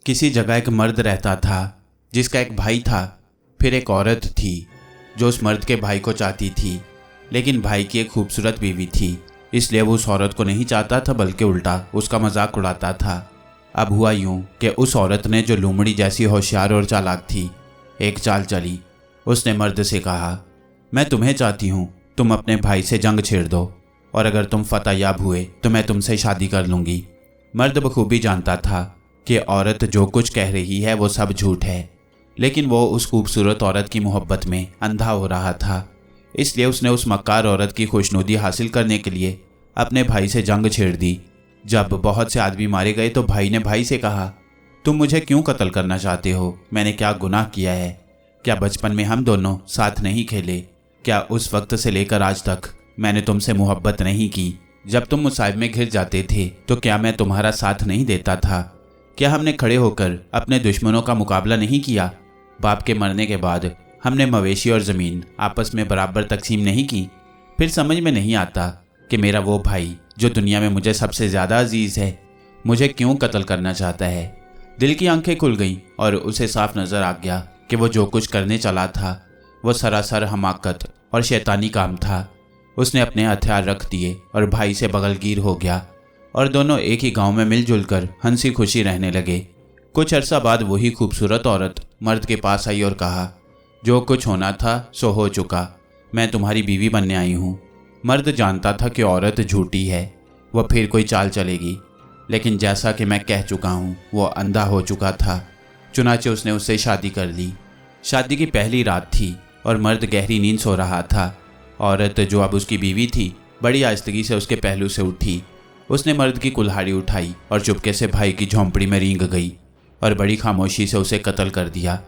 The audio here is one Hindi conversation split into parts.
किसी जगह एक मर्द रहता था जिसका एक भाई था। फिर एक औरत थी जो उस मर्द के भाई को चाहती थी, लेकिन भाई की एक खूबसूरत बीवी थी, इसलिए वो उस औरत को नहीं चाहता था बल्कि उल्टा उसका मजाक उड़ाता था। अब हुआ यूं कि उस औरत ने, जो लोमड़ी जैसी होशियार और चालाक थी, एक चाल चली। उसने मर्द से कहा, मैं तुम्हें चाहती हूँ, तुम अपने भाई से जंग छेड़ दो और अगर तुम फतेहयाब हुए तो मैं तुमसे शादी कर लूँगी। मर्द बखूबी जानता था कि औरत जो कुछ कह रही है वो सब झूठ है, लेकिन वो उस खूबसूरत औरत की मोहब्बत में अंधा हो रहा था। इसलिए उसने उस मक्कार औरत की खुशनुदी हासिल करने के लिए अपने भाई से जंग छेड़ दी। जब बहुत से आदमी मारे गए तो भाई ने भाई से कहा, तुम मुझे क्यों कत्ल करना चाहते हो? मैंने क्या गुनाह किया है? क्या बचपन में हम दोनों साथ नहीं खेले? क्या उस वक्त से लेकर आज तक मैंने तुमसे मोहब्बत नहीं की? जब तुम मुसाइब में घिर जाते थे तो क्या मैं तुम्हारा साथ नहीं देता था? क्या हमने खड़े होकर अपने दुश्मनों का मुकाबला नहीं किया? बाप के मरने के बाद हमने मवेशी और ज़मीन आपस में बराबर तकसीम नहीं की? फिर समझ में नहीं आता कि मेरा वो भाई जो दुनिया में मुझे सबसे ज़्यादा अजीज़ है, मुझे क्यों कत्ल करना चाहता है? दिल की आंखें खुल गईं और उसे साफ नज़र आ गया कि वो जो कुछ करने चला था वो सरासर हमाकत और शैतानी काम था। उसने अपने हथियार रख दिए और भाई से बगलगीर हो गया और दोनों एक ही गांव में मिलजुल कर हंसी खुशी रहने लगे। कुछ अरसा बाद वही खूबसूरत औरत मर्द के पास आई और कहा, जो कुछ होना था सो हो चुका, मैं तुम्हारी बीवी बनने आई हूँ। मर्द जानता था कि औरत झूठी है, वह फिर कोई चाल चलेगी, लेकिन जैसा कि मैं कह चुका हूँ वो अंधा हो चुका था। चुनाचे उसने उससे शादी कर ली। शादी की पहली रात थी और मर्द गहरी नींद सो रहा था। औरत, जो अब उसकी बीवी थी, बड़ी आहिस्तगी से उसके पहलू से उठी। उसने मर्द की कुल्हाड़ी उठाई और चुपके से भाई की झोंपड़ी में रींग गई और बड़ी खामोशी से उसे कत्ल कर दिया।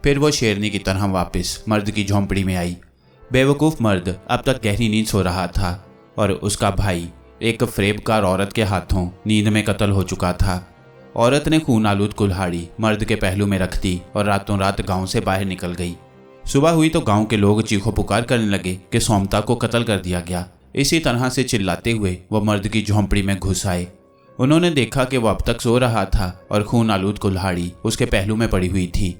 फिर वो शेरनी की तरह वापस मर्द की झोंपड़ी में आई। बेवकूफ़ मर्द अब तक गहरी नींद सो रहा था और उसका भाई एक फरेबकार औरत के हाथों नींद में कत्ल हो चुका था। औरत ने खून आलूद कुल्हाड़ी मर्द के पहलू में रख दी और रातों रात गांव से बाहर निकल गई। सुबह हुई तो गांव के लोग चीखों पुकार करने लगे कि सोमता को कत्ल कर दिया गया। इसी तरह से चिल्लाते हुए वो मर्द की झोंपड़ी में घुस आए। उन्होंने देखा कि वो अब तक सो रहा था और खून आलूद कुल्हाड़ी उसके पहलू में पड़ी हुई थी।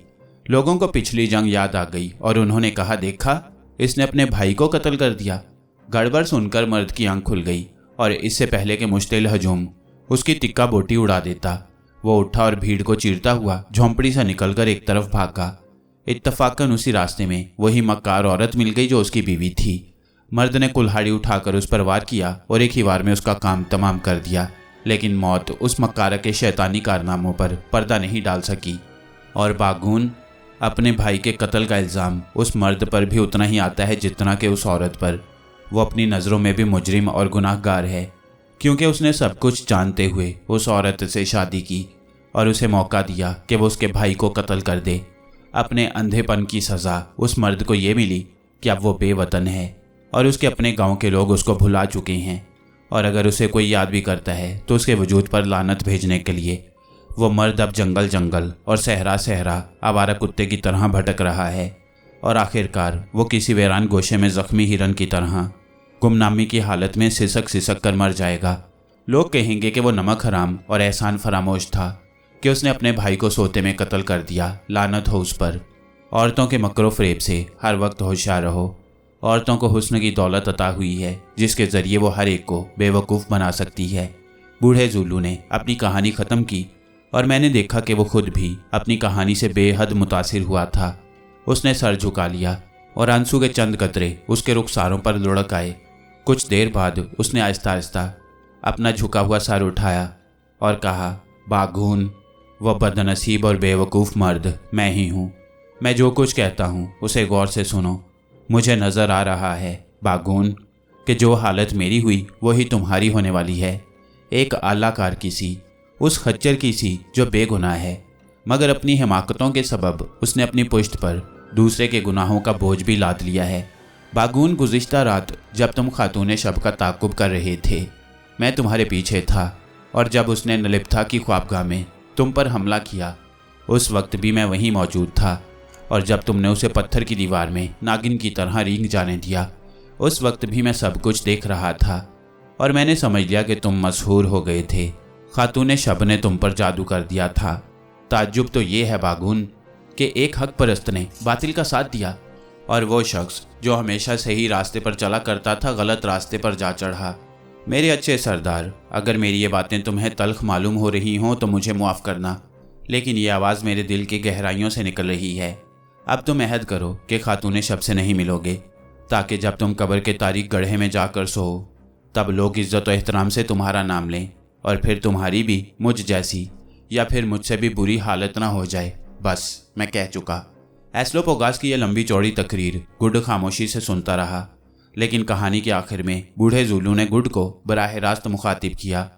लोगों को पिछली जंग याद आ गई और उन्होंने कहा, देखा, इसने अपने भाई को कत्ल कर दिया। गड़बड़ सुनकर मर्द की आंख खुल गई और इससे पहले कि मुश्तिल हजूम उसकी तिक्का बोटी उड़ा देता, वो उठा और भीड़ को चीरता हुआ झोंपड़ी से निकलकर एक तरफ भागा। इत्तफाकन उसी रास्ते में वही मक्कार औरत मिल गई जो उसकी बीवी थी। मर्द ने कुल्हाड़ी उठाकर उस पर वार किया और एक ही वार में उसका काम तमाम कर दिया, लेकिन मौत उस मक्कार के शैतानी कारनामों पर पर्दा नहीं डाल सकी। और बागून, अपने भाई के कत्ल का इल्ज़ाम उस मर्द पर भी उतना ही आता है जितना कि उस औरत पर। वो अपनी नज़रों में भी मुजरिम और गुनाहगार है, क्योंकि उसने सब कुछ जानते हुए उस औरत से शादी की और उसे मौका दिया कि वो उसके भाई को कत्ल कर दे। अपने अंधेपन की सज़ा उस मर्द को ये मिली कि अब वो बेवतन है और उसके अपने गांव के लोग उसको भुला चुके हैं, और अगर उसे कोई याद भी करता है तो उसके वजूद पर लानत भेजने के लिए वो मर्द अब जंगल जंगल और सहरा सहरा आवारा कुत्ते की तरह भटक रहा है। और आखिरकार वो किसी वीरान गोशे में ज़ख्मी हिरन की तरह गुमनामी की हालत में सिसक सिसक कर मर जाएगा। लोग कहेंगे कि वो नमक हराम और एहसान फरामोश था कि उसने अपने भाई को सोते में कत्ल कर दिया। लानत हो उस पर। औरतों के मकरो फ़रेब से हर वक्त होशियार रहो। औरतों को हुस्न की दौलत अता हुई है जिसके ज़रिए वो हर एक को बेवकूफ़ बना सकती है। बूढ़े जुल्लू ने अपनी कहानी ख़त्म की और मैंने देखा कि वो खुद भी अपनी कहानी से बेहद मुतासिर हुआ था। उसने सर झुका लिया और आंसू के चंद कतरे उसके रुखसारों पर लुढ़क आए। कुछ देर बाद उसने आहिस्ता आहिस्ता अपना झुका हुआ सर उठाया और कहा, बागून, वह बदनसीब और बेवकूफ़ मर्द मैं ही हूँ। मैं जो कुछ कहता हूँ उसे गौर से सुनो। मुझे नज़र आ रहा है, बागून, कि जो हालत मेरी हुई वही तुम्हारी होने वाली है। एक आलाकार की सी, उस खच्चर की सी जो बेगुनाह है, मगर अपनी हिमाकतों के सबब उसने अपनी पुश्त पर दूसरे के गुनाहों का बोझ भी लाद लिया है। बागून, गुज़िश्ता रात जब तुम खातून शब का ताक़ुब कर रहे थे, मैं तुम्हारे पीछे था, और जब उसने नलिप्था की ख्वाबगाह में तुम पर हमला किया उस वक्त भी मैं वहीं मौजूद था, और जब तुमने उसे पत्थर की दीवार में नागिन की तरह रींग जाने दिया उस वक्त भी मैं सब कुछ देख रहा था, और मैंने समझ लिया कि तुम मशहूर हो गए थे। खातून शब ने तुम पर जादू कर दिया था। ताज्जुब तो ये है बागुन कि एक हक परस्त ने बातिल का साथ दिया और वो शख्स जो हमेशा सही रास्ते पर चला करता था गलत रास्ते पर जा चढ़ा। मेरे अच्छे सरदार, अगर मेरी ये बातें तुम्हें तल्ख मालूम हो रही हों तो मुझे मुआफ़ करना, लेकिन ये आवाज़ मेरे दिल की गहराइयों से निकल रही है। अब तुम अहद करो कि खातून शब से नहीं मिलोगे, ताकि जब तुम कब्र के तारीख गड्ढे में जाकर सो तब लोग इज़्ज़त और एहतराम से तुम्हारा नाम लें और फिर तुम्हारी भी मुझ जैसी या फिर मुझसे भी बुरी हालत ना हो जाए। बस मैं कह चुका। एस्लोपोगास की यह लंबी चौड़ी तकरीर गुड खामोशी से सुनता रहा, लेकिन कहानी के आखिर में बूढ़े जुलू ने गुड को बराह रास्त मुखातिब किया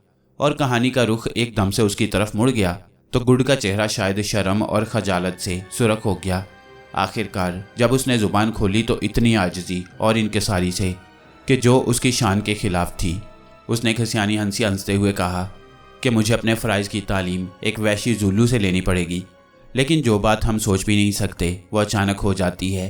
और कहानी का रुख एकदम से उसकी तरफ मुड़ गया तो गुड का चेहरा शायद शर्म और खजालत से सुर्ख हो गया। आखिरकार जब उसने ज़ुबान खोली तो इतनी आजिज़ी और इनकिसारी से कि जो उसकी शान के खिलाफ थी। उसने खसियानी हंसी हंसते हुए कहा कि मुझे अपने फ़राइज़ की तालीम एक वैशी जुल्लू से लेनी पड़ेगी, लेकिन जो बात हम सोच भी नहीं सकते वो अचानक हो जाती है।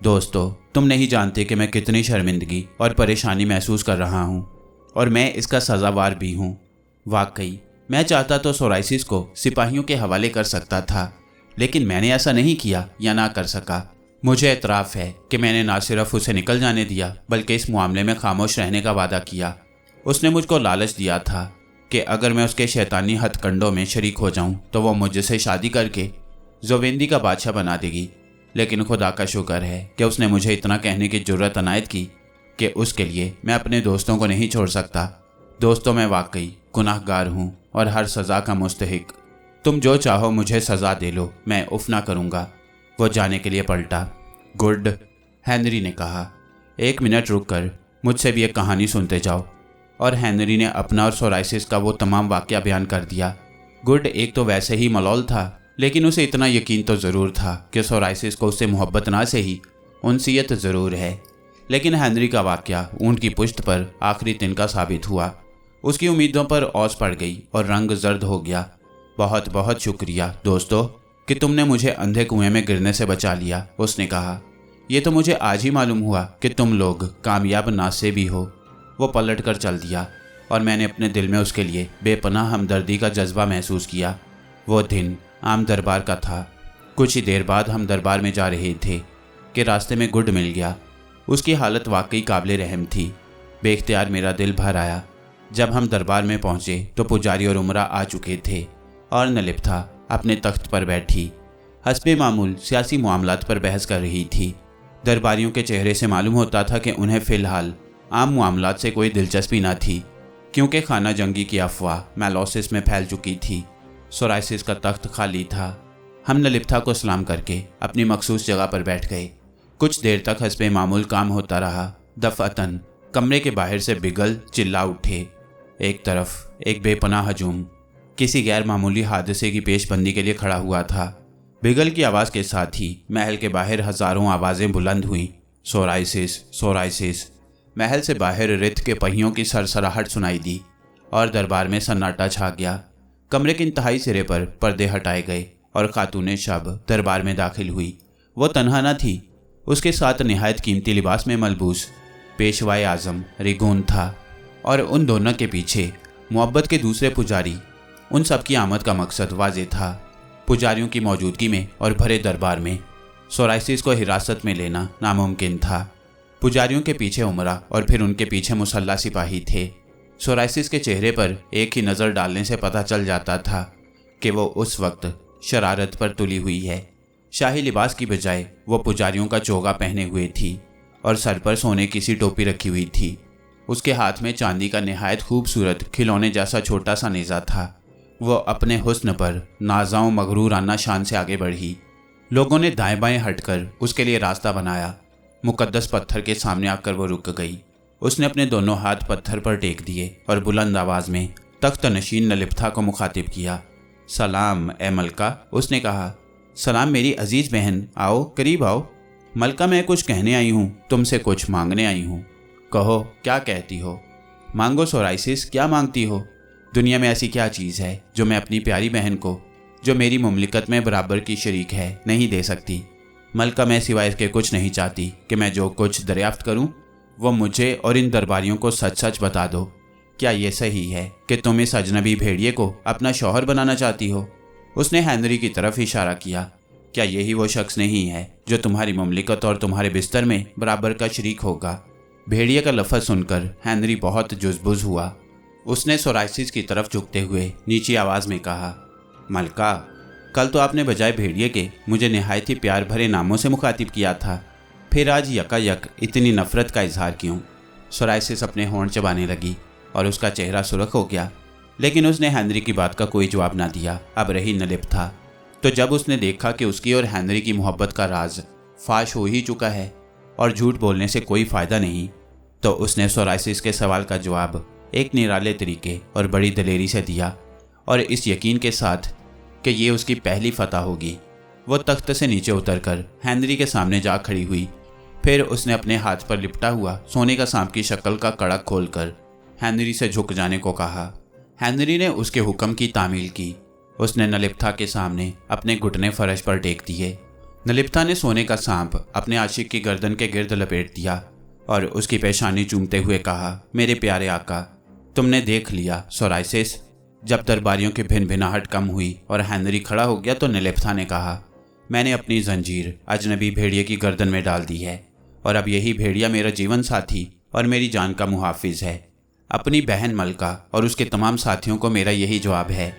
दोस्तों, तुम नहीं जानते कि मैं कितनी शर्मिंदगी और परेशानी महसूस कर रहा हूँ और मैं इसका सज़ावार भी हूँ। वाकई मैं चाहता तो सोराइसिस को सिपाहियों के हवाले कर सकता था, लेकिन मैंने ऐसा नहीं किया या ना कर सका। मुझे एतराफ़ है कि मैंने ना सिर्फ उसे निकल जाने दिया बल्कि इस मामले में खामोश रहने का वादा किया। उसने मुझको लालच दिया था कि अगर मैं उसके शैतानी हथकंडों में शरीक हो जाऊं तो वो मुझसे शादी करके जोवेंदी का बादशाह बना देगी, लेकिन खुदा का शुक्र है कि उसने मुझे इतना कहने की जुर्रत अनायत की कि उसके लिए मैं अपने दोस्तों को नहीं छोड़ सकता। दोस्तों, मैं वाकई गुनाहगार हूँ और हर सज़ा का मुस्तहिक। तुम जो चाहो मुझे सज़ा दे लो, मैं उफ ना करूँगा। वो जाने के लिए पलटा। गुड, हेनरी ने कहा, 1 मिनट रुक कर मुझसे भी एक कहानी सुनते जाओ। और हेनरी ने अपना और सोराइसिस का वो तमाम वाक़या बयान कर दिया। गुड एक तो वैसे ही मलौल था, लेकिन उसे इतना यकीन तो ज़रूर था कि सोराइसिस को उससे मोहब्बत ना से ही उनसीयत ज़रूर है। लेकिन हेनरी का वाक़या ऊँट की पुश्त पर आखिरी तिनका साबित हुआ। उसकी उम्मीदों पर ओस पड़ गई और रंग जर्द हो गया। बहुत बहुत शुक्रिया दोस्तों कि तुमने मुझे अंधे कुएं में गिरने से बचा लिया, उसने कहा। यह तो मुझे आज ही मालूम हुआ कि तुम लोग कामयाब नासे भी हो। वो पलट कर चल दिया और मैंने अपने दिल में उसके लिए बेपनाह हमदर्दी का जज्बा महसूस किया। वो दिन आम दरबार का था। कुछ ही देर बाद हम दरबार में जा रहे थे कि रास्ते में गुड मिल गया। उसकी हालत वाकई काबिल रहम थी। बेख्तियार मेरा दिल भर आया। जब हम दरबार में पहुंचे तो पुजारी और उमरा आ चुके थे और नलिप्था अपने तख्त पर बैठी हस्बे मामूल सियासी मामलात पर बहस कर रही थी। दरबारियों के चेहरे से मालूम होता था कि उन्हें फ़िलहाल आम मामलात से कोई दिलचस्पी न थी, क्योंकि खाना जंगी की अफवाह मैलोसिस में फैल चुकी थी। सोराइसिस का तख्त खाली था। हम नलिप्था को सलाम करके अपनी मखसूस जगह पर बैठ गए। कुछ देर तक हस्बे मामूल काम होता रहा। दफ़अतन कमरे के बाहर से बिगल चिल्ला उठे। एक तरफ एक बेपनाह हजूम किसी गैर मामूली हादसे की पेशबंदी के लिए खड़ा हुआ था। बिगल की आवाज़ के साथ ही महल के बाहर हज़ारों आवाज़ें बुलंद हुईं। Psoriasis, psoriasis. महल से बाहर रेत के पहियों की सरसराहट सुनाई दी और दरबार में सन्नाटा छा गया। कमरे के इंतहाई सिरे पर पर्दे हटाए गए और खातून शब दरबार में दाखिल हुई। वो तन्हा न थी, उसके साथ निहायत कीमती लिबास में मलबूस पेशवाए आज़म रिगून था और उन दोनों के पीछे मोहब्बत के दूसरे पुजारी। उन सब की आमद का मकसद वाज़ेह था। पुजारियों की मौजूदगी में और भरे दरबार में सोराइसिस को हिरासत में लेना नामुमकिन था। पुजारियों के पीछे उमरा और फिर उनके पीछे मुसल्ला सिपाही थे। सोराइसिस के चेहरे पर एक ही नज़र डालने से पता चल जाता था कि वो उस वक्त शरारत पर तुली हुई है। शाही लिबास की बजाय वो पुजारियों का चोगा पहने हुए थी और सर पर सोने की सी टोपी रखी हुई थी। उसके हाथ में चांदी का निहायत खूबसूरत खिलौने जैसा छोटा सा नेज़ा था। वो अपने हुस्न पर नाज़ाओं मगरूराना शान से आगे बढ़ी। लोगों ने दाएं बाएं हटकर उसके लिए रास्ता बनाया। मुकद्दस पत्थर के सामने आकर वो रुक गई। उसने अपने दोनों हाथ पत्थर पर टेक दिए और बुलंद आवाज़ में तख्त नशीन नलिप्था को मुखातिब किया। सलाम ए मलका, उसने कहा। सलाम मेरी अजीज़ बहन, आओ करीब आओ। मलका, मैं कुछ कहने आई हूँ, तुमसे कुछ मांगने आई हूँ। कहो, क्या कहती हो? मांगो सोराइसिस, क्या मांगती हो? दुनिया में ऐसी क्या चीज़ है जो मैं अपनी प्यारी बहन को, जो मेरी मुमलिकत में बराबर की शरीक है, नहीं दे सकती? मलका, मैं सिवाय इसके कुछ नहीं चाहती कि मैं जो कुछ दरियाफ्त करूं वो मुझे और इन दरबारियों को सच सच बता दो। क्या ये सही है कि तुम इस अजनबी भेड़िए को अपना शौहर बनाना चाहती हो? उसने हेनरी की तरफ इशारा किया। क्या यही वो शख्स नहीं है जो तुम्हारी ममलिकत और तुम्हारे बिस्तर में बराबर का शरीक होगा? भेड़िए का लफ्ज़ सुनकर हेनरी बहुत जुज़बुज़ हुआ। उसने सोराइसिस की तरफ झुकते हुए नीची आवाज़ में कहा, मलका, कल तो आपने बजाय भेड़िए के मुझे निहायत ही प्यार भरे नामों से मुखातिब किया था, फिर आज यकायक इतनी नफ़रत का इजहार क्यों? सोराइसिस अपने होंठ चबाने लगी और उसका चेहरा सुर्ख हो गया, लेकिन उसने हेनरी की बात का कोई जवाब ना दिया। अब रही नलिफ्था, तो जब उसने देखा कि उसकी और हेनरी की मोहब्बत का राज फाश हो ही चुका है और झूठ बोलने से कोई फ़ायदा नहीं, तो उसने सोराइसिस के सवाल का जवाब एक निराले तरीके और बड़ी दलेरी से दिया, और इस यकीन के साथ कि ये उसकी पहली फतह होगी। वो तख्त से नीचे उतरकर हेनरी के सामने जा खड़ी हुई। फिर उसने अपने हाथ पर लिपटा हुआ सोने का सांप की शक्ल का कड़ा खोलकर हेनरी से झुक जाने को कहा। हेनरी ने उसके हुक्म की तामील की। उसने नलिफ्था के सामने अपने घुटने फर्श पर टेक दिए। नलिफ्था ने सोने का सांप अपने आशिक की गर्दन के गिर्द लपेट दिया और उसकी पेशानी चूमते हुए कहा, मेरे प्यारे आका, तुमने देख लिया सोराइसिस। जब दरबारियों की भिनभिनाहट कम हुई और हेनरी खड़ा हो गया तो नलिफ्था ने कहा, मैंने अपनी जंजीर अजनबी भेड़िए की गर्दन में डाल दी है और अब यही भेड़िया मेरा जीवन साथी और मेरी जान का मुहाफिज है। अपनी बहन मलका और उसके तमाम साथियों को मेरा यही जवाब है।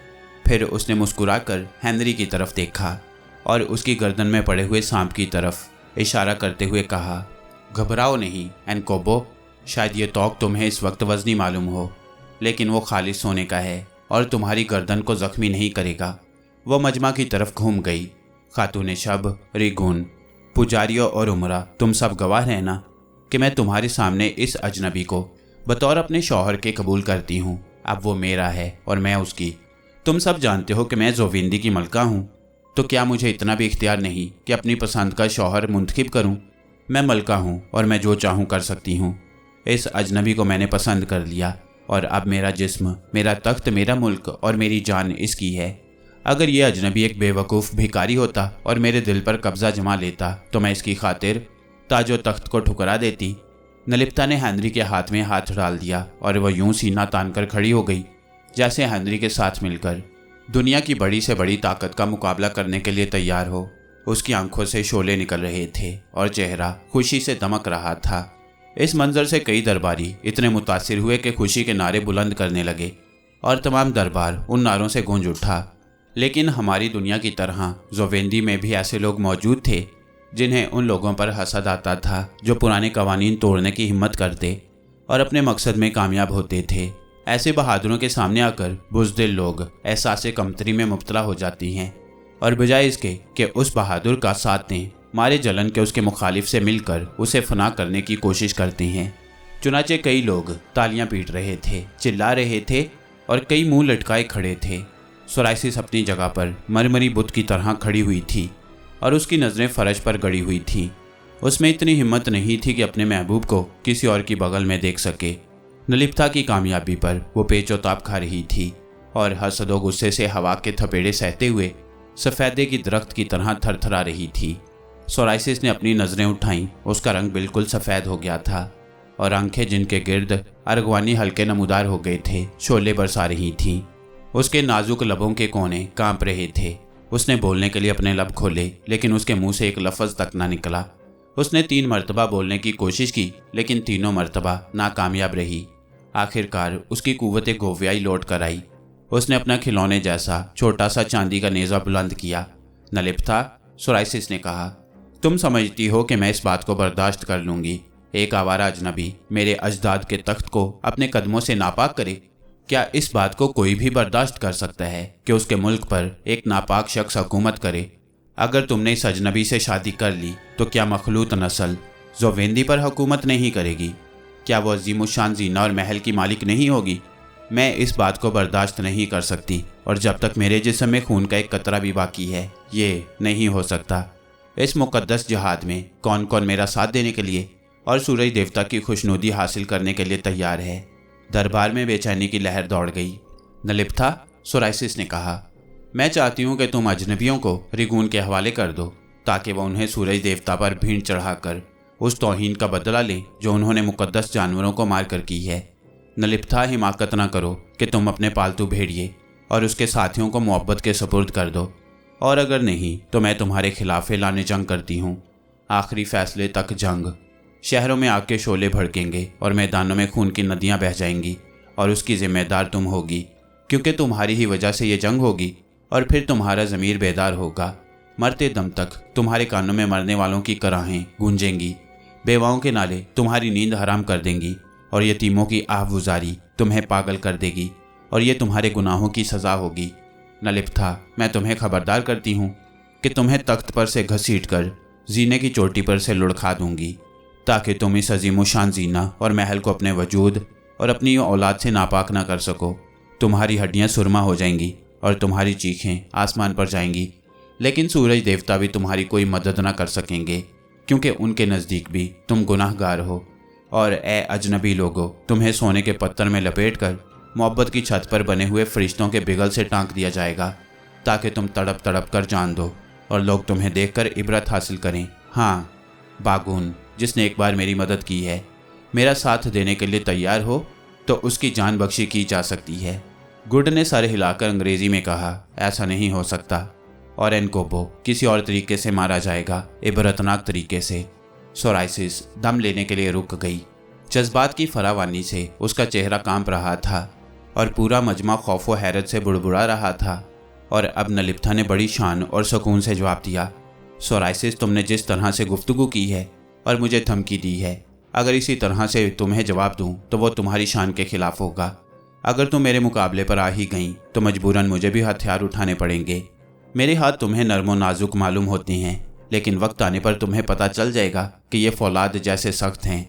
फिर उसने मुस्कुराकर हेनरी की तरफ देखा और उसकी गर्दन में पड़े हुए सांप की तरफ इशारा करते हुए कहा, घबराओ नहीं एनकोबो, शायद ये तौक तुम्हें इस वक्त वजनी मालूम हो, लेकिन वो खालिस सोने का है और तुम्हारी गर्दन को जख्मी नहीं करेगा। वो मजमा की तरफ घूम गई। खातून शब, रिगुन, पुजारियों और उमरा, तुम सब गवाह रहना कि मैं तुम्हारे सामने इस अजनबी को बतौर अपने शौहर के कबूल करती हूँ। अब वो मेरा है और मैं उसकी। तुम सब जानते हो कि मैं जोविंदी की मलका हूँ, तो क्या मुझे इतना भी इख्तियार नहीं कि अपनी पसंद का शौहर मुंतखिब करूँ? मैं मलका हूँ और मैं जो चाहूँ कर सकती हूँ। इस अजनबी को मैंने पसंद कर लिया और अब मेरा जिस्म, मेरा तख्त, मेरा मुल्क और मेरी जान इसकी है। अगर ये अजनबी एक बेवकूफ़ भिखारी होता और मेरे दिल पर कब्जा जमा लेता तो मैं इसकी खातिर ताजो तख्त को ठुकरा देती। नलिफ्था ने हेनरी के हाथ में हाथ डाल दिया और वह यूं सीना तान कर खड़ी हो गई जैसे हेनरी के साथ मिलकर दुनिया की बड़ी से बड़ी ताकत का मुकाबला करने के लिए तैयार हो। उसकी आंखों से शोले निकल रहे थे और चेहरा खुशी से दमक रहा था। इस मंजर से कई दरबारी इतने मुतासिर हुए कि खुशी के नारे बुलंद करने लगे और तमाम दरबार उन नारों से गूंज उठा। लेकिन हमारी दुनिया की तरह जोवेंदी में भी ऐसे लोग मौजूद थे जिन्हें उन लोगों पर हसद आता था जो पुराने कवानीन तोड़ने की हिम्मत करते और अपने मकसद में कामयाब होते थे। ऐसे बहादुरों के सामने आकर बुज़दिल लोग एहसास कमतरी में मुब्तला हो जाती हैं और बजाय इसके कि उस बहादुर का साथ दें, मारे जलन के उसके मुखालिफ से मिलकर उसे फना करने की कोशिश करते हैं। चुनाचे कई लोग तालियां पीट रहे थे, चिल्ला रहे थे और कई मुंह लटकाए खड़े थे। सोराइसिस अपनी जगह पर मरमरी बुत की तरह खड़ी हुई थी और उसकी नज़रें फर्श पर गड़ी हुई थीं। उसमें इतनी हिम्मत नहीं थी कि अपने महबूब को किसी और की बगल में देख सके। नलिफ्था की कामयाबी पर वो पेचोताप खा रही थी और हसदो गुस्से से हवा के थपेड़े सहते हुए सफ़ेदे की दरख्त की तरह थरथरा रही थी। सोराइसिस ने अपनी नज़रें उठाईं। उसका रंग बिल्कुल सफ़ेद हो गया था और आंखें जिनके गिर्द अरगवानी हल्के नमूदार हो गए थे शोले बरसा रही थीं। उसके नाजुक लबों के कोने कांप रहे थे। उसने बोलने के लिए अपने लब खोले लेकिन उसके मुंह से एक लफ्ज़ तक ना निकला। उसने 3 मरतबा बोलने की कोशिश की लेकिन तीनों मरतबा नाकामयाब रही। आखिरकार उसकी कुव्वत गोवियाई लौट कर आई। उसने अपना खिलौने जैसा छोटा सा चांदी का नेज़ा बुलंद किया। नलिफ्था, सोराइसिस ने कहा, तुम समझती हो कि मैं इस बात को बर्दाश्त कर लूँगी? एक आवारा अजनबी मेरे अजदाद के तख्त को अपने कदमों से नापाक करे? क्या इस बात को कोई भी बर्दाश्त कर सकता है कि उसके मुल्क पर एक नापाक शख्स हुकूमत करे? अगर तुमने इस अजनबी से शादी कर ली तो क्या मखलूत नस्ल जोवेंदी पर हुकूमत नहीं करेगी? क्या वो अजीमुशान जीना और महल की मालिक नहीं होगी? मैं इस बात को बर्दाश्त नहीं कर सकती और जब तक मेरे जिस्म में खून का एक कतरा भी बाकी है ये नहीं हो सकता। इस मुकद्दस जहाद में कौन कौन मेरा साथ देने के लिए और सूरज देवता की खुशनुदी हासिल करने के लिए तैयार है? दरबार में बेचैनी की लहर दौड़ गई। नलिफ्था, सोराइसिस ने कहा, मैं चाहती हूँ कि तुम अजनबियों को रिगून के हवाले कर दो ताकि वह उन्हें सूरज देवता पर भीड़ चढ़ाकर उस तौहीन का बदला लें जो उन्होंने मुकद्दस जानवरों को मार कर की है। नलिफ्था, हिमाकत ना करो कि तुम अपने पालतू भेड़िए और उसके साथियों को मोहब्बत के सुपुर्द कर दो, और अगर नहीं तो मैं तुम्हारे खिलाफ ऐलान जंग करती हूँ। आखिरी फैसले तक जंग। शहरों में आग के शोले भड़केंगे और मैदानों में खून की नदियाँ बह जाएंगी, और उसकी जिम्मेदार तुम होगी, क्योंकि तुम्हारी ही वजह से ये जंग होगी, और फिर तुम्हारा ज़मीर बेदार होगा। मरते दम तक तुम्हारे कानों में मरने वालों की कराहें गूंजेंगी, बेवाओं के नाले तुम्हारी नींद हराम कर देंगी, और यतीमों की आहगुजारी तुम्हें पागल कर देगी, और ये तुम्हारे गुनाहों की सज़ा होगी। नलिप्था, मैं तुम्हें खबरदार करती हूँ कि तुम्हें तख्त पर से घसीट कर जीने की चोटी पर से लुढ़का दूंगी, ताकि तुम इस अजीमुशान जीना और महल को अपने वजूद और अपनी औलाद से नापाक ना कर सको। तुम्हारी हड्डियाँ सुरमा हो जाएंगी और तुम्हारी चीखें आसमान पर जाएंगी, लेकिन सूरज देवता भी तुम्हारी कोई मदद ना कर सकेंगे, क्योंकि उनके नज़दीक भी तुम गुनाहगार हो। और ए अजनबी लोगों, तुम्हें सोने के पत्थर में लपेट कर मोहब्बत की छत पर बने हुए फरिश्तों के बिगल से टांक दिया जाएगा, ताकि तुम तड़प तड़प कर जान दो और लोग तुम्हें देखकर इबरत हासिल करें। हाँ, बागुन जिसने एक बार मेरी मदद की है, मेरा साथ देने के लिए तैयार हो तो उसकी जान बख्शी की जा सकती है। गुड ने सर हिलाकर अंग्रेजी में कहा, ऐसा नहीं हो सकता, और एनकोबो किसी और तरीके से मारा जाएगा, इबरतनाक तरीके से। सोराइसिस दम लेने के लिए रुक गई। जज्बात की फरावानी से उसका चेहरा कांप रहा था और पूरा मजमा खौफ व हैरत से बुड़बुड़ा रहा था। और अब नलिप्था ने बड़ी शान और सुकून से जवाब दिया, सोराइसिस, तुमने जिस तरह से गुफ्तगू की है और मुझे धमकी दी है, अगर इसी तरह से तुम्हें जवाब दूं तो वो तुम्हारी शान के खिलाफ होगा। अगर तुम मेरे मुकाबले पर आ ही गई तो मजबूरन मुझे भी हथियार उठाने पड़ेंगे। मेरे हाथ तुम्हें नर्म व नाजुक मालूम होते हैं, लेकिन वक्त आने पर तुम्हें पता चल जाएगा कि ये फौलाद जैसे सख्त हैं।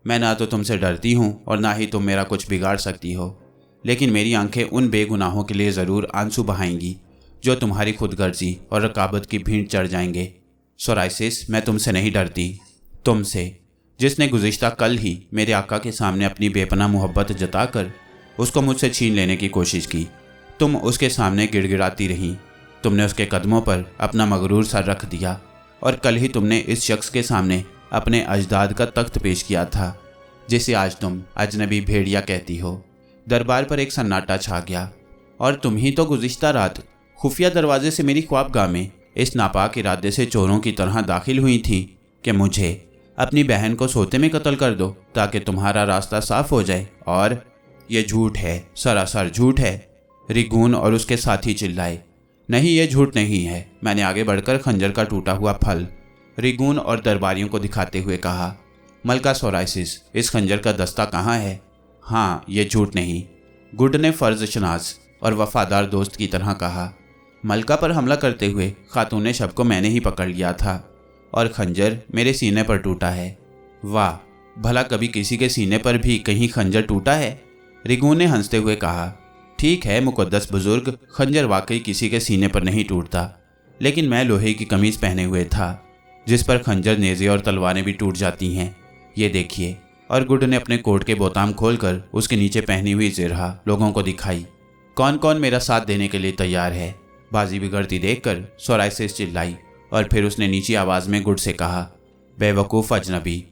मैं ना तो तुमसे डरती हूँ और ना ही तुम मेरा कुछ बिगाड़ सकती हो, लेकिन मेरी आंखें उन बेगुनाहों के लिए ज़रूर आंसू बहाएंगी जो तुम्हारी खुदगर्जी और रकाबत की भीड़ चढ़ जाएंगे। सोराइसिस, मैं तुमसे नहीं डरती, तुमसे जिसने गुज़िश्ता कल ही मेरे आका के सामने अपनी बेपनाह मोहब्बत जताकर उसको मुझसे छीन लेने की कोशिश की। तुम उसके सामने गिड़गिड़ाती रहीं, तुमने उसके कदमों पर अपना मगरूर सर रख दिया, और कल ही तुमने इस शख्स के सामने अपने अजदाद का तख्त पेश किया था, जिसे आज तुम अजनबी भेड़िया कहती हो। दरबार पर एक सन्नाटा छा गया, और तुम ही तो गुज़िश्ता रात खुफिया दरवाजे से मेरी ख्वाबगाह में इस नापाक इरादे से चोरों की तरह दाखिल हुई थी कि मुझे अपनी बहन को सोते में कत्ल कर दो ताकि तुम्हारा रास्ता साफ हो जाए। और ये झूठ है, सरासर झूठ है। रिगून और उसके साथी चिल्लाए, नहीं, ये झूठ नहीं है। मैंने आगे बढ़कर खंजर का टूटा हुआ फल रिगून और दरबारियों को दिखाते हुए कहा, मलका सोराइसिस, इस खंजर का दस्ता कहाँ है? हाँ, ये झूठ नहीं, गुड ने फर्ज शनास और वफादार दोस्त की तरह कहा। मलका पर हमला करते हुए खातून शब को मैंने ही पकड़ लिया था, और खंजर मेरे सीने पर टूटा है। वाह, भला कभी किसी के सीने पर भी कहीं खंजर टूटा है? रिगून ने हंसते हुए कहा, ठीक है मुकद्दस बुजुर्ग, खंजर वाकई किसी के सीने पर नहीं टूटता, लेकिन मैं लोहे की कमीज पहने हुए था जिस पर खंजर, नेज़े और तलवारें भी टूट जाती हैं। ये देखिए। और गुड ने अपने कोट के बोताम खोलकर उसके नीचे पहनी हुई जिरहा लोगों को दिखाई। कौन कौन मेरा साथ देने के लिए तैयार है? बाजी बिगड़ती देखकर सोराइसिस चिल्लाई, और फिर उसने नीची आवाज़ में गुड से कहा, बेवकूफ़ अजनबी,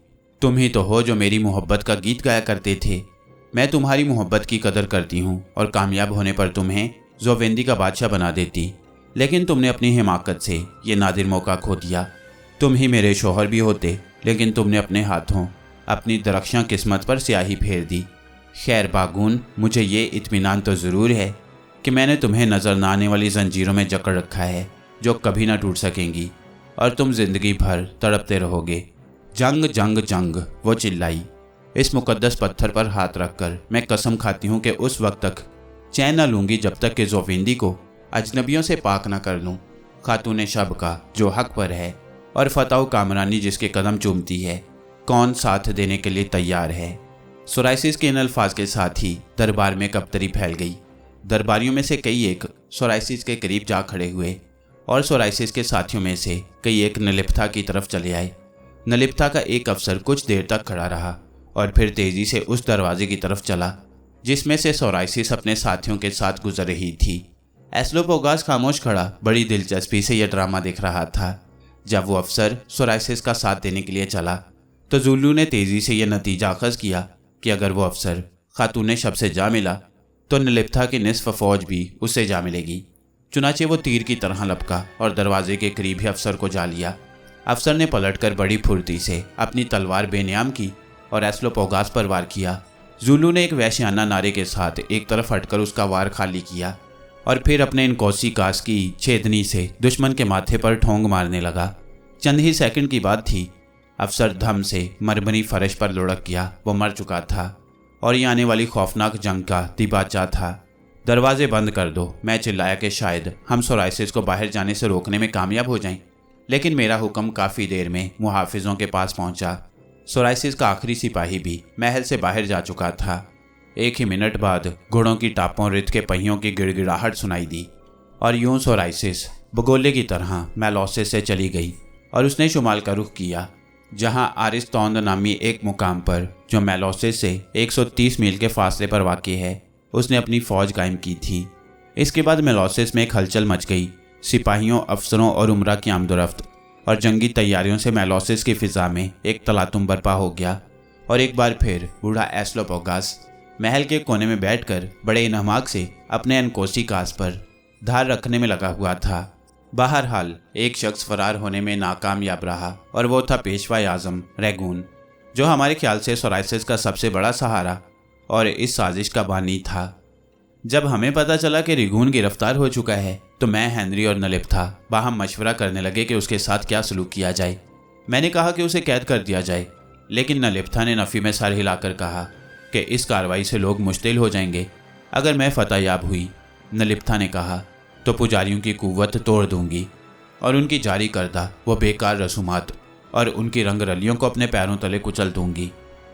तुम ही तो हो जो मेरी मोहब्बत का गीत गाया करते थे। मैं तुम्हारी मोहब्बत की कदर करती हूँ और कामयाब होने पर तुम्हें जोवेंदी का बादशाह बना देती, लेकिन तुमने अपनी हिमाकत से ये नादिर मौका खो दिया। तुम ही मेरे शोहर भी होते, लेकिन तुमने अपने हाथों अपनी दरख्शां किस्मत पर स्याही फेर दी। खैर बागुन, मुझे ये इत्मीनान तो ज़रूर है कि मैंने तुम्हें नज़र न आने वाली जंजीरों में जकड़ रखा है जो कभी ना टूट सकेंगी, और तुम जिंदगी भर तड़पते रहोगे। जंग जंग जंग, वो चिल्लाई। इस मुकद्दस पत्थर पर हाथ रखकर मैं कसम खाती हूँ कि उस वक्त तक चैन न लूँगी जब तक कि जोवेंदी को अजनबियों से पाक न कर लूँ। खातून शब का जो हक पर है और फताह कामरानी जिसके कदम चूमती है, कौन साथ देने के लिए तैयार है? सोराइसिस के इन अल्फाज के साथ ही दरबार में कबतरी फैल गई। दरबारियों में से कई एक सोराइसिस के करीब जा खड़े हुए, और सोराइसिस के साथियों में से कई एक नलिप्था की तरफ चले आए। नलिप्था का एक अफसर कुछ देर तक खड़ा रहा और फिर तेजी से उस दरवाजे की तरफ चला जिसमें से सोराइसिस अपने साथियों के साथ गुजर रही थी। एस्लोपोगास खामोश खड़ा बड़ी दिलचस्पी से यह ड्रामा देख रहा था। जब वो अफसर सोराइसिस का साथ देने के लिए चला तो जुल्लू ने तेजी से यह नतीजा अखज़ किया कि अगर वो अफसर खातून शब से जा मिला तो नलिप्था की निसफ फौज भी उससे जा मिलेगी। चुनाचे वो तीर की तरह लपका और दरवाजे के करीब ही अफसर को जा लिया। अफसर ने पलटकर बड़ी फुर्ती से अपनी तलवार बेनियाम की और एस्लोपोगास पर वार किया। जुलू ने एक वैश्याना नारे के साथ एक तरफ हटकर उसका वार खाली किया और फिर अपने इनकोसी कास की छेदनी से दुश्मन के माथे पर ठोंग मारने लगा। चंद ही सेकंड की बात थी। अफसर धम से मरमरी फर्श पर लुढ़क गया। वो मर चुका था और ये आने वाली खौफनाक जंग का दिबाचा था। दरवाजे बंद कर दो। मैं चिल्लाया कि शायद हम सोराइसिस को बाहर जाने से रोकने में कामयाब हो जाएं, लेकिन मेरा हुक्म काफ़ी देर में मुहाफिजों के पास पहुंचा। सोराइसिस का आखिरी सिपाही भी महल से बाहर जा चुका था। एक ही मिनट बाद घोड़ों की टापों रित के पहियों की गिड़गिड़ाहट सुनाई दी और यूं सोराइसिस बगोले की तरह मेलोसिस से चली गई और उसने शुमाल का रुख किया, जहां आरिस्तौंद नामी एक मुकाम पर जो मेलोसिस से 130 मील के फासले पर वाक़ है, उसने अपनी फौज कायम की थी। इसके बाद मेलोसिस में एक हलचल मच गई। सिपाहियों, अफसरों और उमरा की आमदोरफ्त और जंगी तैयारियों से मेलोसिस की फिजा में एक तलातुम बर्पा हो गया और एक बार फिर बूढ़ा एस्लोपोगास महल के कोने में बैठकर बड़े इन्हमाक से अपने अनकोसी कास पर धार रखने में लगा हुआ था। बहरहाल एक शख्स फरार होने में नाकामयाब रहा और वो था पेशवा आजम रैगून, जो हमारे ख्याल से सोराइसिस का सबसे बड़ा सहारा और इस साजिश का बानी था। जब हमें पता चला कि रेगून गिरफ्तार हो चुका है तो मैं, हेनरी और नलिप्था बाहम मशवरा करने लगे कि उसके साथ क्या सलूक किया जाए। मैंने कहा कि उसे कैद कर दिया जाए, लेकिन नलिप्था ने नफ़ी में सर हिलाकर कहा कि इस कार्रवाई से लोग मुश्तिल हो जाएंगे। अगर मैं फतहयाब हुई, नलिप्था ने कहा, तो पुजारियों की कुव्वत तोड़ दूंगी और उनकी जारी करदा वो बेकार रसूमात और उनकी रंग रलियों को अपने पैरों तले कुचल दूंगी।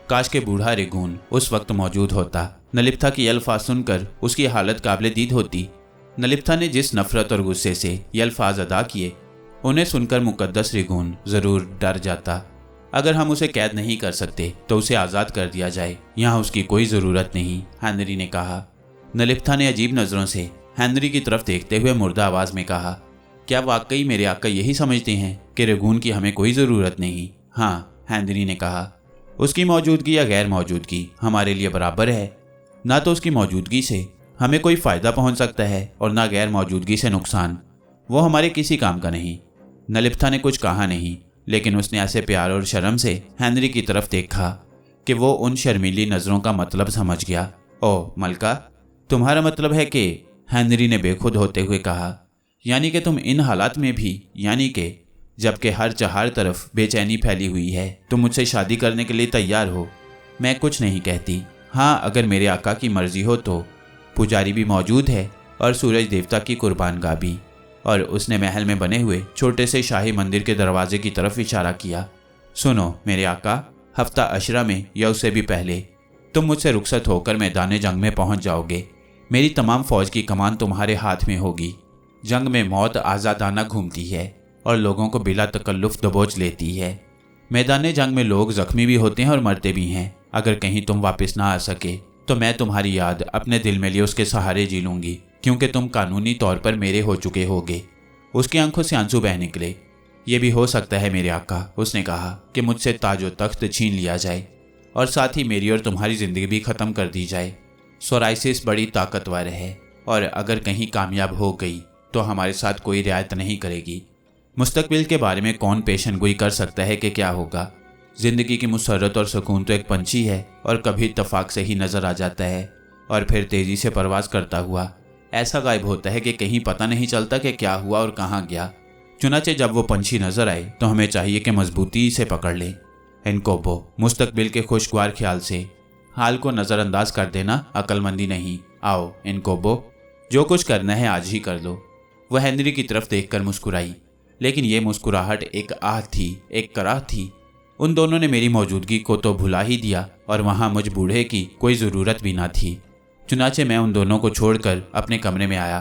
काश के बूढ़ा रेगून उस वक्त मौजूद होता। नलिप्था की अल्फाज सुनकर उसकी हालत काबिले दीद होती। नलिप्था ने जिस नफरत और गुस्से से ये अल्फाज अदा किए, उन्हें सुनकर मुकद्दस रेगून ज़रूर डर जाता। अगर हम उसे कैद नहीं कर सकते तो उसे आज़ाद कर दिया जाए, यहाँ उसकी कोई ज़रूरत नहीं, हेनरी ने कहा। नलिप्था ने अजीब नज़रों से हेनरी की तरफ देखते हुए मुर्दा आवाज़ में कहा, क्या वाकई मेरे आका यही समझते हैं कि रेगून की हमें कोई ज़रूरत नहीं? हाँ, हेनरी ने कहा, उसकी मौजूदगी या गैर मौजूदगी हमारे लिए बराबर है। ना तो उसकी मौजूदगी से हमें कोई फ़ायदा पहुंच सकता है और ना गैर मौजूदगी से नुकसान। वो हमारे किसी काम का नहीं। नलिप्था ने कुछ कहा नहीं, लेकिन उसने ऐसे प्यार और शर्म से हेनरी की तरफ देखा कि वो उन शर्मीली नज़रों का मतलब समझ गया। ओह मलका, तुम्हारा मतलब है कि, हेनरी ने बेखुद होते हुए कहा, यानी कि तुम इन हालात में भी, यानी कि जबकि हर चार तरफ बेचैनी फैली हुई है, तुम मुझसे शादी करने के लिए तैयार हो? मैं कुछ नहीं कहती। हाँ, अगर मेरे आका की मर्जी हो तो पुजारी भी मौजूद है और सूरज देवता की कुर्बानगाह भी। और उसने महल में बने हुए छोटे से शाही मंदिर के दरवाजे की तरफ इशारा किया। सुनो मेरे आका, हफ्ता अशरा में या उससे भी पहले तुम मुझसे रुखसत होकर मैदान जंग में पहुंच जाओगे। मेरी तमाम फौज की कमान तुम्हारे हाथ में होगी। जंग में मौत आज़ादाना घूमती है और लोगों को बिला तकल्लुफ दबोच लेती है। मैदान जंग में लोग जख्मी भी होते हैं और मरते भी हैं। अगर कहीं तुम वापस ना आ सके तो मैं तुम्हारी याद अपने दिल में लिए उसके सहारे जी लूँगी, क्योंकि तुम कानूनी तौर पर मेरे हो चुके होगे। उसकी आंखों से आंसू बह निकले। ये भी हो सकता है मेरे आका, उसने कहा, कि मुझसे ताजो तख्त छीन लिया जाए और साथ ही मेरी और तुम्हारी ज़िंदगी भी ख़त्म कर दी जाए। सोराइसिस बड़ी ताकतवर है और अगर कहीं कामयाब हो गई तो हमारे साथ कोई रियायत नहीं करेगी। मुस्तकबिल के बारे में कौन पेशनगोई कर सकता है कि क्या होगा? ज़िंदगी की मुसर्रत और सुकून तो एक पंछी है और कभी इत्तफाक से ही नज़र आ जाता है और फिर तेज़ी से परवाज़ करता हुआ ऐसा गायब होता है कि कहीं पता नहीं चलता कि क्या हुआ और कहाँ गया। चुनाचे जब वो पंछी नज़र आए तो हमें चाहिए कि मजबूती से पकड़ लें। इनको मुस्तकबिल के खुशगवार ख्याल से हाल को नज़रअंदाज कर देना अक्लमंदी नहीं। आओ इनको, जो कुछ करना है आज ही कर लो। वह हेनरी की तरफ देखकर मुस्कुराई, लेकिन ये मुस्कुराहट एक आह थी, एक कराह थी। उन दोनों ने मेरी मौजूदगी को तो भुला ही दिया और वहाँ मुझ बूढ़े की कोई ज़रूरत भी ना थी। चुनाचे मैं उन दोनों को छोड़कर अपने कमरे में आया।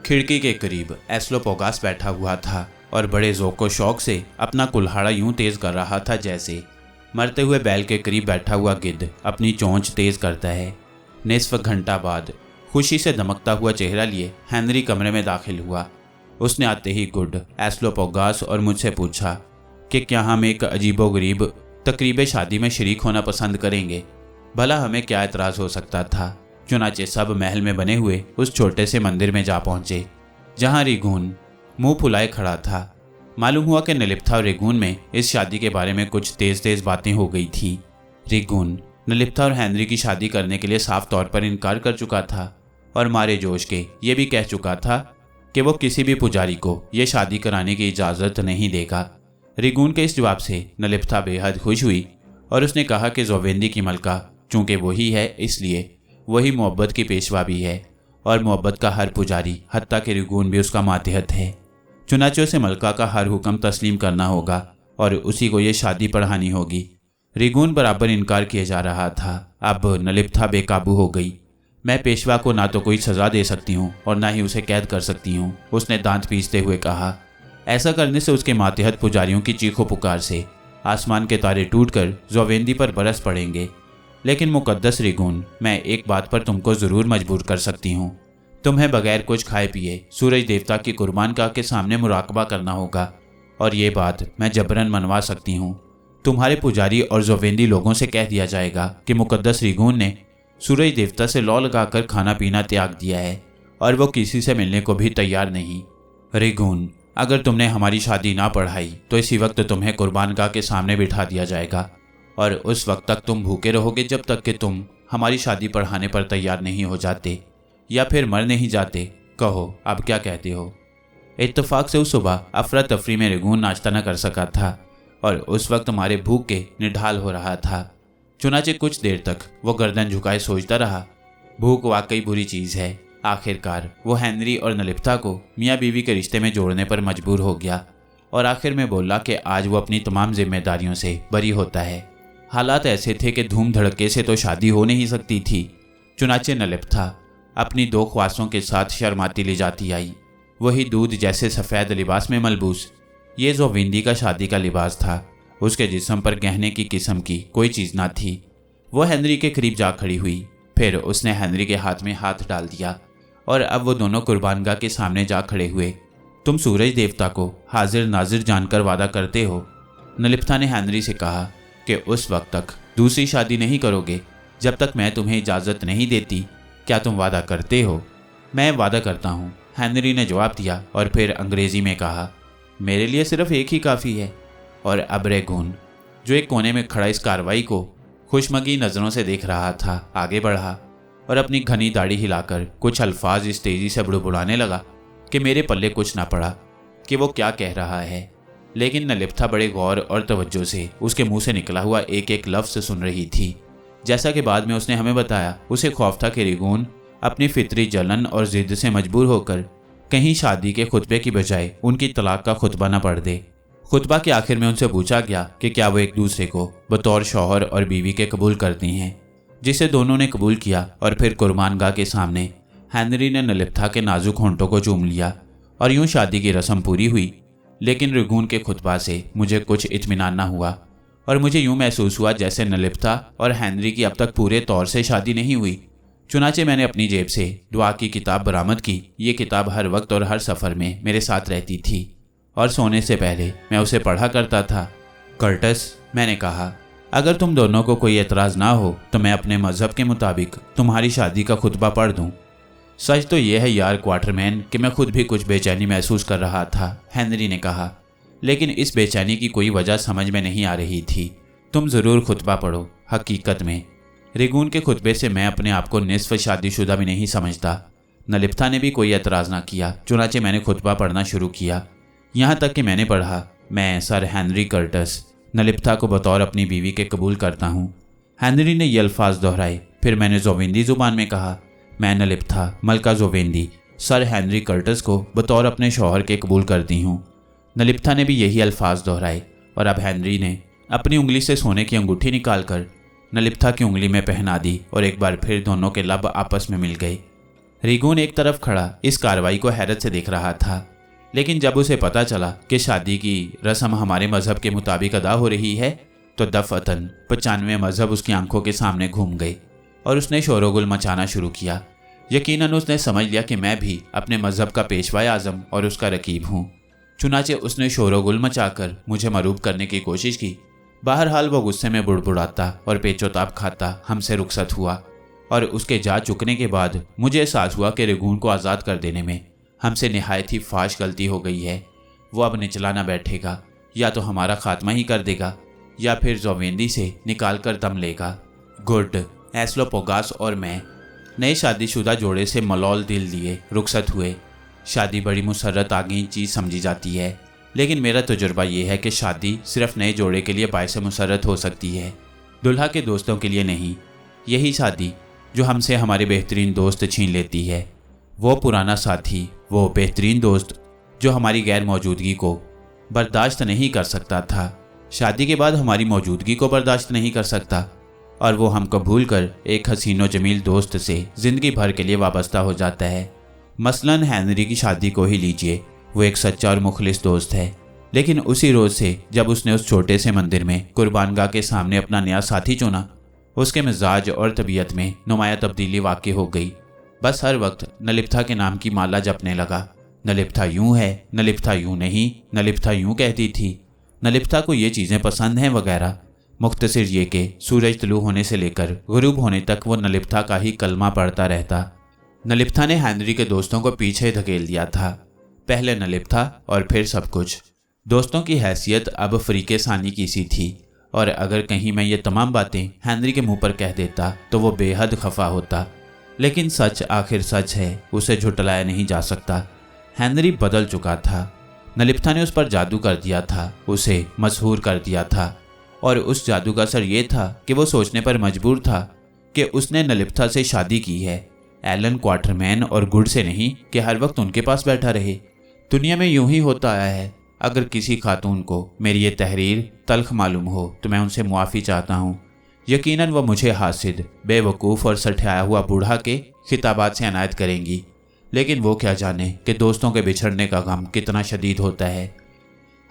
खिड़की के करीब एस्लोपोगास बैठा हुआ था और बड़े ज़ौक़ शौक़ से अपना कुल्हाड़ा यूं तेज़ कर रहा था जैसे मरते हुए बैल के करीब बैठा हुआ गिद्ध अपनी चोंच तेज़ करता है। निस्फ घंटा बाद खुशी से दमकता हुआ चेहरा लिए हेनरी कमरे में दाखिल हुआ। उसने आते ही गुड एस्लोपोगास और मुझसे पूछा कि क्या हम एक अजीबोगरीब तकरीब शादी में शरीक होना पसंद करेंगे। भला हमें क्या एतराज़ हो सकता था? चुनाचे सब महल में बने हुए उस छोटे से मंदिर में जा पहुंचे, जहां रिगून मुंह फुलाए खड़ा था। मालूम हुआ कि नलिप्था और रिगून में इस शादी के बारे में कुछ तेज तेज बातें हो गई थी। रिगून नलिप्था और हेनरी की शादी करने के लिए साफ तौर पर इनकार कर चुका था और मारे जोश के ये भी कह चुका था कि वो किसी भी पुजारी को ये शादी कराने की इजाज़त नहीं देगा। रिगून के इस जवाब से नलिप्था बेहद खुश हुई और उसने कहा कि जोवेंदी की मलका चूँकि वही है, इसलिए वही मोहब्बत की पेशवा भी है और मोहब्बत का हर पुजारी, हत्ता कि रिगून भी उसका मातहत है। चुनाचे उसे मलका का हर हुक्म तस्लीम करना होगा और उसी को ये शादी पढ़ानी होगी। रिगून बराबर इनकार किए जा रहा था। अब नलिप्था बेकाबू हो गई। मैं पेशवा को ना तो कोई सज़ा दे सकती हूँ और ना ही उसे कैद कर सकती हूँ, उसने दांत पीसते हुए कहा। ऐसा करने से उसके मातहत पुजारियों की चीखों पुकार से आसमान के तारे टूटकर जोवेंदी पर बरस पड़ेंगे। लेकिन मुकद्दस रिगून, मैं एक बात पर तुमको ज़रूर मजबूर कर सकती हूँ। तुम्हें बगैर कुछ खाए पिए सूरज देवता की कुर्बान गाह के सामने मुराकबा करना होगा और ये बात मैं जबरन मनवा सकती हूँ। तुम्हारे पुजारी और जोवेंदी लोगों से कह दिया जाएगा कि मुकद्दस रिगून ने सूरज देवता से लौ लगाकर खाना पीना त्याग दिया है और वो किसी से मिलने को भी तैयार नहीं। रिगून, अगर तुमने हमारी शादी ना पढ़ाई तो इसी वक्त तुम्हें कुर्बान गाह के सामने बिठा दिया जाएगा और उस वक्त तक तुम भूखे रहोगे जब तक कि तुम हमारी शादी पढ़ाने पर तैयार नहीं हो जाते या फिर मर नहीं जाते। कहो, अब क्या कहते हो? इत्तेफाक से उस सुबह अफरा तफरी में रिगून नाश्ता न कर सका था और उस वक्त मारे भूख के निढाल हो रहा था। चुनाचे कुछ देर तक वो गर्दन झुकाए सोचता रहा। भूख वाकई बुरी चीज़ है। आखिरकार वो हेनरी और नलिप्था को मियाँ बीवी के रिश्ते में जोड़ने पर मजबूर हो गया और आखिर में बोला कि आज वो अपनी तमाम जिम्मेदारियों से बरी होता है। हालात ऐसे थे कि धूम धड़के से तो शादी हो नहीं सकती थी। चुनाचे नलिप्था अपनी दो ख्वासों के साथ शर्माती ले जाती आई। वही दूध जैसे सफ़ेद लिबास में मलबूस ये जोवेंदी का शादी का लिबास था। उसके जिस्म पर गहने की किस्म की कोई चीज़ ना थी। वो हेनरी के करीब जा खड़ी हुई, फिर उसने हेनरी के हाथ में हाथ डाल दिया और अब वो दोनों कुर्बानगाह के सामने जा खड़े हुए। तुम सूरज देवता को हाजिर नाजिर जानकर वादा करते हो? नलिप्था ने हेनरी से कहा कि उस वक्त तक दूसरी शादी नहीं करोगे जब तक मैं तुम्हें इजाज़त नहीं देती। क्या तुम वादा करते हो? मैं वादा करता हूँ, हेनरी ने जवाब दिया और फिर अंग्रेज़ी में कहा, मेरे लिए सिर्फ एक ही काफ़ी है। और अब रिगून, जो एक कोने में खड़ा इस कार्रवाई को खुशमगी नज़रों से देख रहा था, आगे बढ़ा और अपनी घनी दाढ़ी हिलाकर कुछ अल्फाज इस तेज़ी से बुड़बुड़ाने लगा कि मेरे पल्ले कुछ ना पड़ा कि वो क्या कह रहा है। लेकिन नलिप्था बड़े गौर और तवज्जो से उसके मुंह से निकला हुआ एक एक लफ्ज़ सुन रही थी। जैसा कि बाद में उसने हमें बताया, उसे खौफ था कि रिगून अपनी फितरी जलन और ज़िद से मजबूर होकर कहीं शादी के खुतबे की बजाय उनकी तलाक का खुतबा न पढ़ दे। खुतबा के आखिर में उनसे पूछा गया कि क्या वो एक दूसरे को बतौर शौहर और बीवी के कबूल करती हैं, जिसे दोनों ने कबूल किया। और फिर कुर्बानगाह के सामने हेनरी ने नलिप्था के नाजुक होंठों को चूम लिया और यूं शादी की रस्म पूरी हुई। लेकिन रिगून के खुतबा से मुझे कुछ इत्मीनान न हुआ और मुझे यूं महसूस हुआ जैसे नलिप्था और हेनरी की अब तक पूरे तौर से शादी नहीं हुई। चुनाचे मैंने अपनी जेब से दुआ की किताब बरामद की। ये किताब हर वक्त और हर सफ़र में मेरे साथ रहती थी और सोने से पहले मैं उसे पढ़ा करता था। कर्टस, मैंने कहा, अगर तुम दोनों को कोई एतराज़ ना हो तो मैं अपने मज़हब के मुताबिक तुम्हारी शादी का खुतबा पढ़ दूँ। सच तो यह है यार क्वार्टरमैन कि मैं खुद भी कुछ बेचैनी महसूस कर रहा था, हेनरी ने कहा, लेकिन इस बेचैनी की कोई वजह समझ में नहीं आ रही थी। तुम ज़रूर खुतबा पढ़ो। हकीकत में रिगून के खुतबे से मैं अपने आप को निस्फ शादीशुदा भी नहीं समझता। नलिप्था ने भी कोई एतराज़ ना किया। चुनाचे मैंने खुतबा पढ़ना शुरू किया, यहाँ तक कि मैंने पढ़ा, मैं सर हेनरी कर्टस नलिप्था को बतौर अपनी बीवी के कबूल करता हूँ। हेनरी ने ये अल्फाज दोहराए। फिर मैंने जोवेंदी ज़ुबान में कहा, मैं नलिप्था मलका जोवेंदी सर हेनरी कर्टस को बतौर अपने शौहर के कबूल करती हूँ। नलिप्था ने भी यही अल्फाज दोहराए और अब हेनरी ने अपनी उंगली से सोने की अंगूठी निकालकर नलिप्था की उंगली में पहना दी और एक बार फिर दोनों के लब आपस में मिल गए। रिगून एक तरफ खड़ा इस कार्रवाई को हैरत से देख रहा था, लेकिन जब उसे पता चला कि शादी की रस्म हमारे मज़हब के मुताबिक अदा हो रही है तो दफ़अतन 95 मज़हब उसकी आंखों के सामने घूम गए और उसने शोरगुल मचाना शुरू किया। यकीनन उसने समझ लिया कि मैं भी अपने मज़हब का पेशवाए आज़म और उसका रकीब हूँ। चुनाचे उसने शोरगुल मचाकर मुझे मरूब करने की कोशिश की। बहरहाल वो गुस्से में बुड़बुड़ाता और पेचोताप खाता हमसे रुखसत हुआ। और उसके जा चुकने के बाद मुझे एहसास हुआ कि रेगून को आज़ाद कर देने में हमसे निहायत ही फाश गलती हो गई है। वो अब निचला ना बैठेगा, या तो हमारा खात्मा ही कर देगा या फिर जोवेंदी से निकाल कर दम लेगा। गुड। एस्लोपोगास और मैं नए शादीशुदा जोड़े से मलौल दिल लिए रुखसत हुए। शादी बड़ी मुसर्रत आगे चीज़ समझी जाती है, लेकिन मेरा तजुर्बा यह है कि शादी सिर्फ नए जोड़े के लिए बायस मुसर्रत हो सकती है, दुल्हा के दोस्तों के लिए नहीं। यही शादी जो हमसे हमारे बेहतरीन दोस्त छीन लेती है, वो पुराना साथी, वो बेहतरीन दोस्त जो हमारी गैर मौजूदगी को बर्दाश्त नहीं कर सकता था, शादी के बाद हमारी मौजूदगी को बर्दाश्त नहीं कर सकता, और वो हमको भूल कर एक हसीनो जमील दोस्त से ज़िंदगी भर के लिए वाबस्ता हो जाता है। मसलन हेनरी की शादी को ही लीजिए। वो एक सच्चा और मुखलिस दोस्त है, लेकिन उसी रोज़ से जब उसने उस छोटे से मंदिर में कुर्बानगाह के सामने अपना नया साथी चुना, उसके मिजाज और तबीयत में नुमाया तब्दीली वाक़ई हो गई। बस हर वक्त नलिप्था के नाम की माला जपने लगा। नलिप्था यूँ है, नलिप्था यूँ नहीं, नलिप्था यूँ कहती थी, नलिप्था को ये चीज़ें पसंद हैं वगैरह। मुख्तसर ये कि सूरज तुलू होने से लेकर गुरूब होने तक वो नलिप्था का ही कलमा पढ़ता रहता। नलिप्था ने हेनरी के दोस्तों को पीछे धकेल दिया था। पहले नलिप्था और फिर सब कुछ। दोस्तों की हैसियत अब फरीके सानी की सी थी, और अगर कहीं मैं ये तमाम बातें हेनरी के मुंह पर कह देता तो वो बेहद खफा होता। लेकिन सच आखिर सच है, उसे झुटलाया नहीं जा सकता। हेनरी बदल चुका था। नलिप्था ने उस पर जादू कर दिया था, उसे मशहूर कर दिया था, और उस जादू का असर ये था कि वो सोचने पर मजबूर था कि उसने नलिप्था से शादी की है, एलन क्वार्टरमैन और गुड से नहीं कि हर वक्त उनके पास बैठा रहे। दुनिया में यूं ही होता आया है। अगर किसी खातून को मेरी ये तहरीर तल्ख मालूम हो तो मैं उनसे मुआफ़ी चाहता हूँ। यकीनन वह मुझे हासिद, बेवकूफ़ और सठियाया हुआ बूढ़ा के खिताबात से अनायत करेंगी, लेकिन वो क्या जाने कि दोस्तों के बिछड़ने का गम कितना शदीद होता है।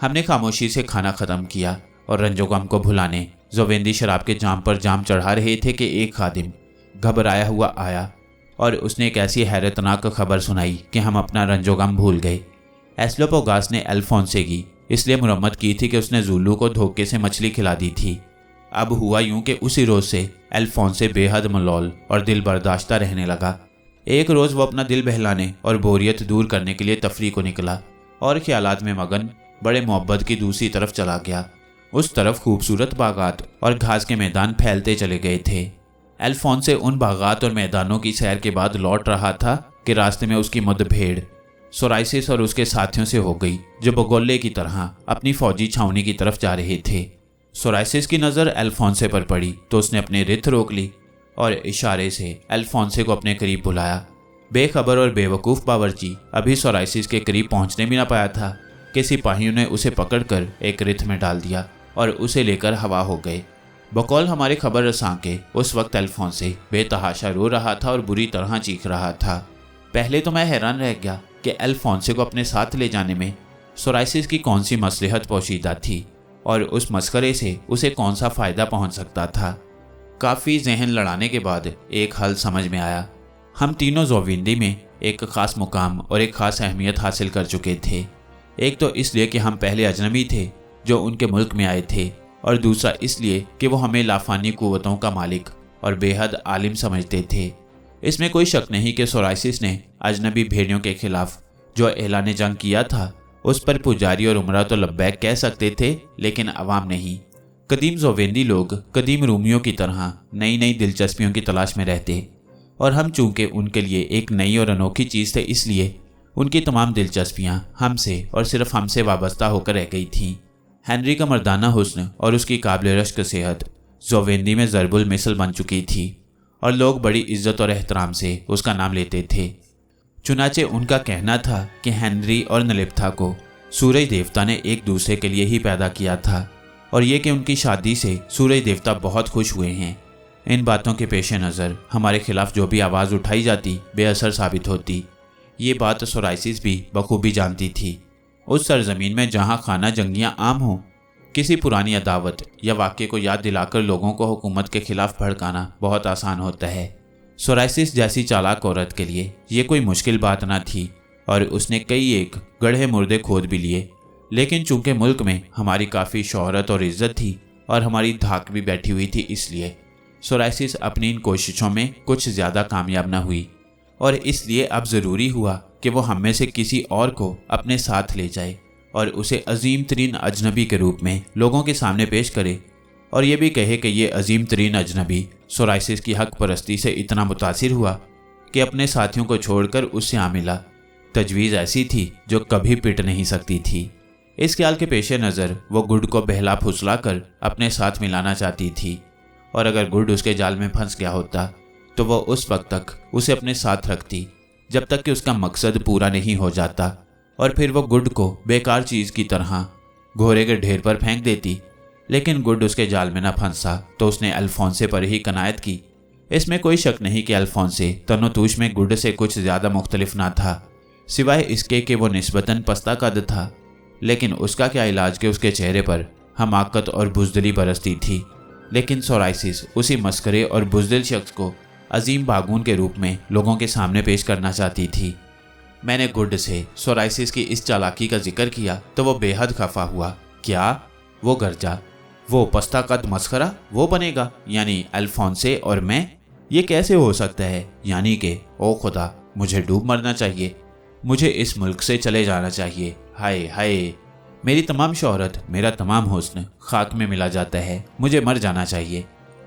हमने खामोशी से खाना ख़त्म किया और रंजो गम को भुलाने जोवेंदी शराब के जाम पर जाम चढ़ा रहे थे कि एक खादिम घबराया हुआ आया और उसने एक ऐसी हैरतनाक खबर सुनाई कि हम अपना रंजो गम भूल गए। एस्लोपोगास ने अल्फोंसे की इसलिए मुरम्मत की थी कि उसने जुल्लू को धोखे से मछली खिला दी थी। अब हुआ यूं कि उसी रोज़ से अल्फोंसे बेहद मलौल और दिल बर्दाश्ता रहने लगा। एक रोज़ वो अपना दिल बहलाने और बोरियत दूर करने के लिए तफरी को निकला और ख्यालात में मगन बड़े मोहब्बत की दूसरी तरफ चला गया। उस तरफ खूबसूरत बागात और घास के मैदान फैलते चले गए थे। अल्फोंसे उन बागात और मैदानों की सैर के बाद लौट रहा था कि रास्ते में उसकी मुठभेड़ सोराइसिस और उसके साथियों से हो गई, जो बगोले की तरह अपनी फौजी छावनी की तरफ जा रहे थे। सोराइसिस की नज़र अल्फोंसे पर पड़ी तो उसने अपनी रिथ रोक ली और इशारे से अल्फोंसे को अपने करीब बुलाया। बेखबर और बेवकूफ़ बावर्ची अभी सोराइसिस के करीब पहुंचने भी ना पाया था कि सिपाहियों ने उसे पकड़कर एक रिथ में डाल दिया और उसे लेकर हवा हो गए। बकौल हमारे खबर रसां के उस वक्त अल्फोंसे बेतहाशा रो रहा था और बुरी तरह चीख रहा था। पहले तो मैं हैरान रह गया कि अल्फोंसे को अपने साथ ले जाने में सोराइसिस की कौन सी मसलहत पोशीदा थी और उस मस्करे से उसे कौन सा फ़ायदा पहुंच सकता था। काफ़ी जहन लड़ाने के बाद एक हल समझ में आया। हम तीनों जोविंदी में एक ख़ास मुकाम और एक ख़ास अहमियत हासिल कर चुके थे। एक तो इसलिए कि हम पहले अजनबी थे जो उनके मुल्क में आए थे, और दूसरा इसलिए कि वो हमें लाफानी कुव्वतों का मालिक और बेहद आलिम समझते थे। इसमें कोई शक नहीं कि सोराइसिस ने अजनबी भेड़ियों के खिलाफ जो ऐलान जंग किया था उस पर पुजारी और उमरा तो लब्बैक कह सकते थे, लेकिन अवाम नहीं। कदीम जोवेंदी लोग कदीम रूमियों की तरह नई नई दिलचस्पियों की तलाश में रहते, और हम चूँकि उनके लिए एक नई और अनोखी चीज़ थे इसलिए उनकी तमाम दिलचस्पियाँ हमसे और सिर्फ हमसे वाबस्ता होकर रह गई थीं। हेनरी का मर्दाना हुस्न और उसकी काबिल रश्क सेहत जोवेंदी में ज़रबुल मिसल बन चुकी थी और लोग बड़ी इज्जत और एहतराम से उसका नाम लेते थे। चुनाचे उनका कहना था कि हेनरी और नलिप्था को सूरज देवता ने एक दूसरे के लिए ही पैदा किया था, और ये कि उनकी शादी से सूरज देवता बहुत खुश हुए हैं। इन बातों के पेश नज़र हमारे खिलाफ जो भी आवाज़ उठाई जाती बेअसर साबित होती। ये बात सोराइसिस भी बखूबी जानती थी। उस सरजमीन में जहाँ खाना जंगियाँ आम हों, किसी पुरानी अदावत या वाक़े को याद दिलाकर लोगों को हुकूमत के खिलाफ भड़काना बहुत आसान होता है। सोराइसिस जैसी चालाक औरत के लिए ये कोई मुश्किल बात ना थी, और उसने कई एक गढ़े मुर्दे खोद भी लिए। लेकिन चूंकि मुल्क में हमारी काफ़ी शोहरत और इज्जत थी और हमारी धाक भी बैठी हुई थी, इसलिए सोराइसिस अपनी इन कोशिशों में कुछ ज़्यादा कामयाब न हुई और इसलिए अब ज़रूरी हुआ कि वो हम में से किसी और को अपने साथ ले जाए और उसे अजीम तरीन अजनबी के रूप में लोगों के सामने पेश करे और ये भी कहे कि ये अजीम तरीन अजनबी सोराइसिस की हक परस्ती से इतना मुतासिर हुआ कि अपने साथियों को छोड़कर उससे आ मिला। तजवीज़ ऐसी थी जो कभी पिट नहीं सकती थी। इस ख्याल के पेश नज़र वो गुड को बहला फुसला कर अपने साथ मिलाना चाहती थी और अगर गुड उसके जाल में फंस गया होता तो वह उस वक्त तक उसे अपने साथ रखती जब तक कि उसका मकसद पूरा नहीं हो जाता और फिर वो गुड को बेकार चीज़ की तरह घोड़े के ढेर पर फेंक देती। लेकिन गुड उसके जाल में न फंसा तो उसने अल्फोंसे पर ही कनायत की। इसमें कोई शक नहीं कि अल्फोंसे तनोतूश में गुड से कुछ ज़्यादा मुख्तलिफ ना था, सिवाय इसके कि वो निस्बतन पस्ता कद था। लेकिन उसका क्या इलाज कि उसके चेहरे पर हमाकत और बुज़दिली बरसती थी। लेकिन सोराइसिस उसी मस्करे और बुज़दिल शख्स को अजीम बागून के रूप में लोगों के सामने पेश करना चाहती थी। मैंने गुड से सोराइसिस की इस चालाकी का जिक्र किया तो वो बेहद खफा हुआ। क्या? वो गर्जा, वो पस्ता कद मस्खरा वो बनेगा, यानी अल्फोंसे और मैं? ये कैसे हो सकता है? यानी कि ओ खुदा, मुझे डूब मरना चाहिए, मुझे इस मुल्क से चले जाना चाहिए। हाय हाय, मेरी तमाम शोहरत, मेरा तमाम हुस्न खाक में मिला जाता है, मुझे मर जाना चाहिए।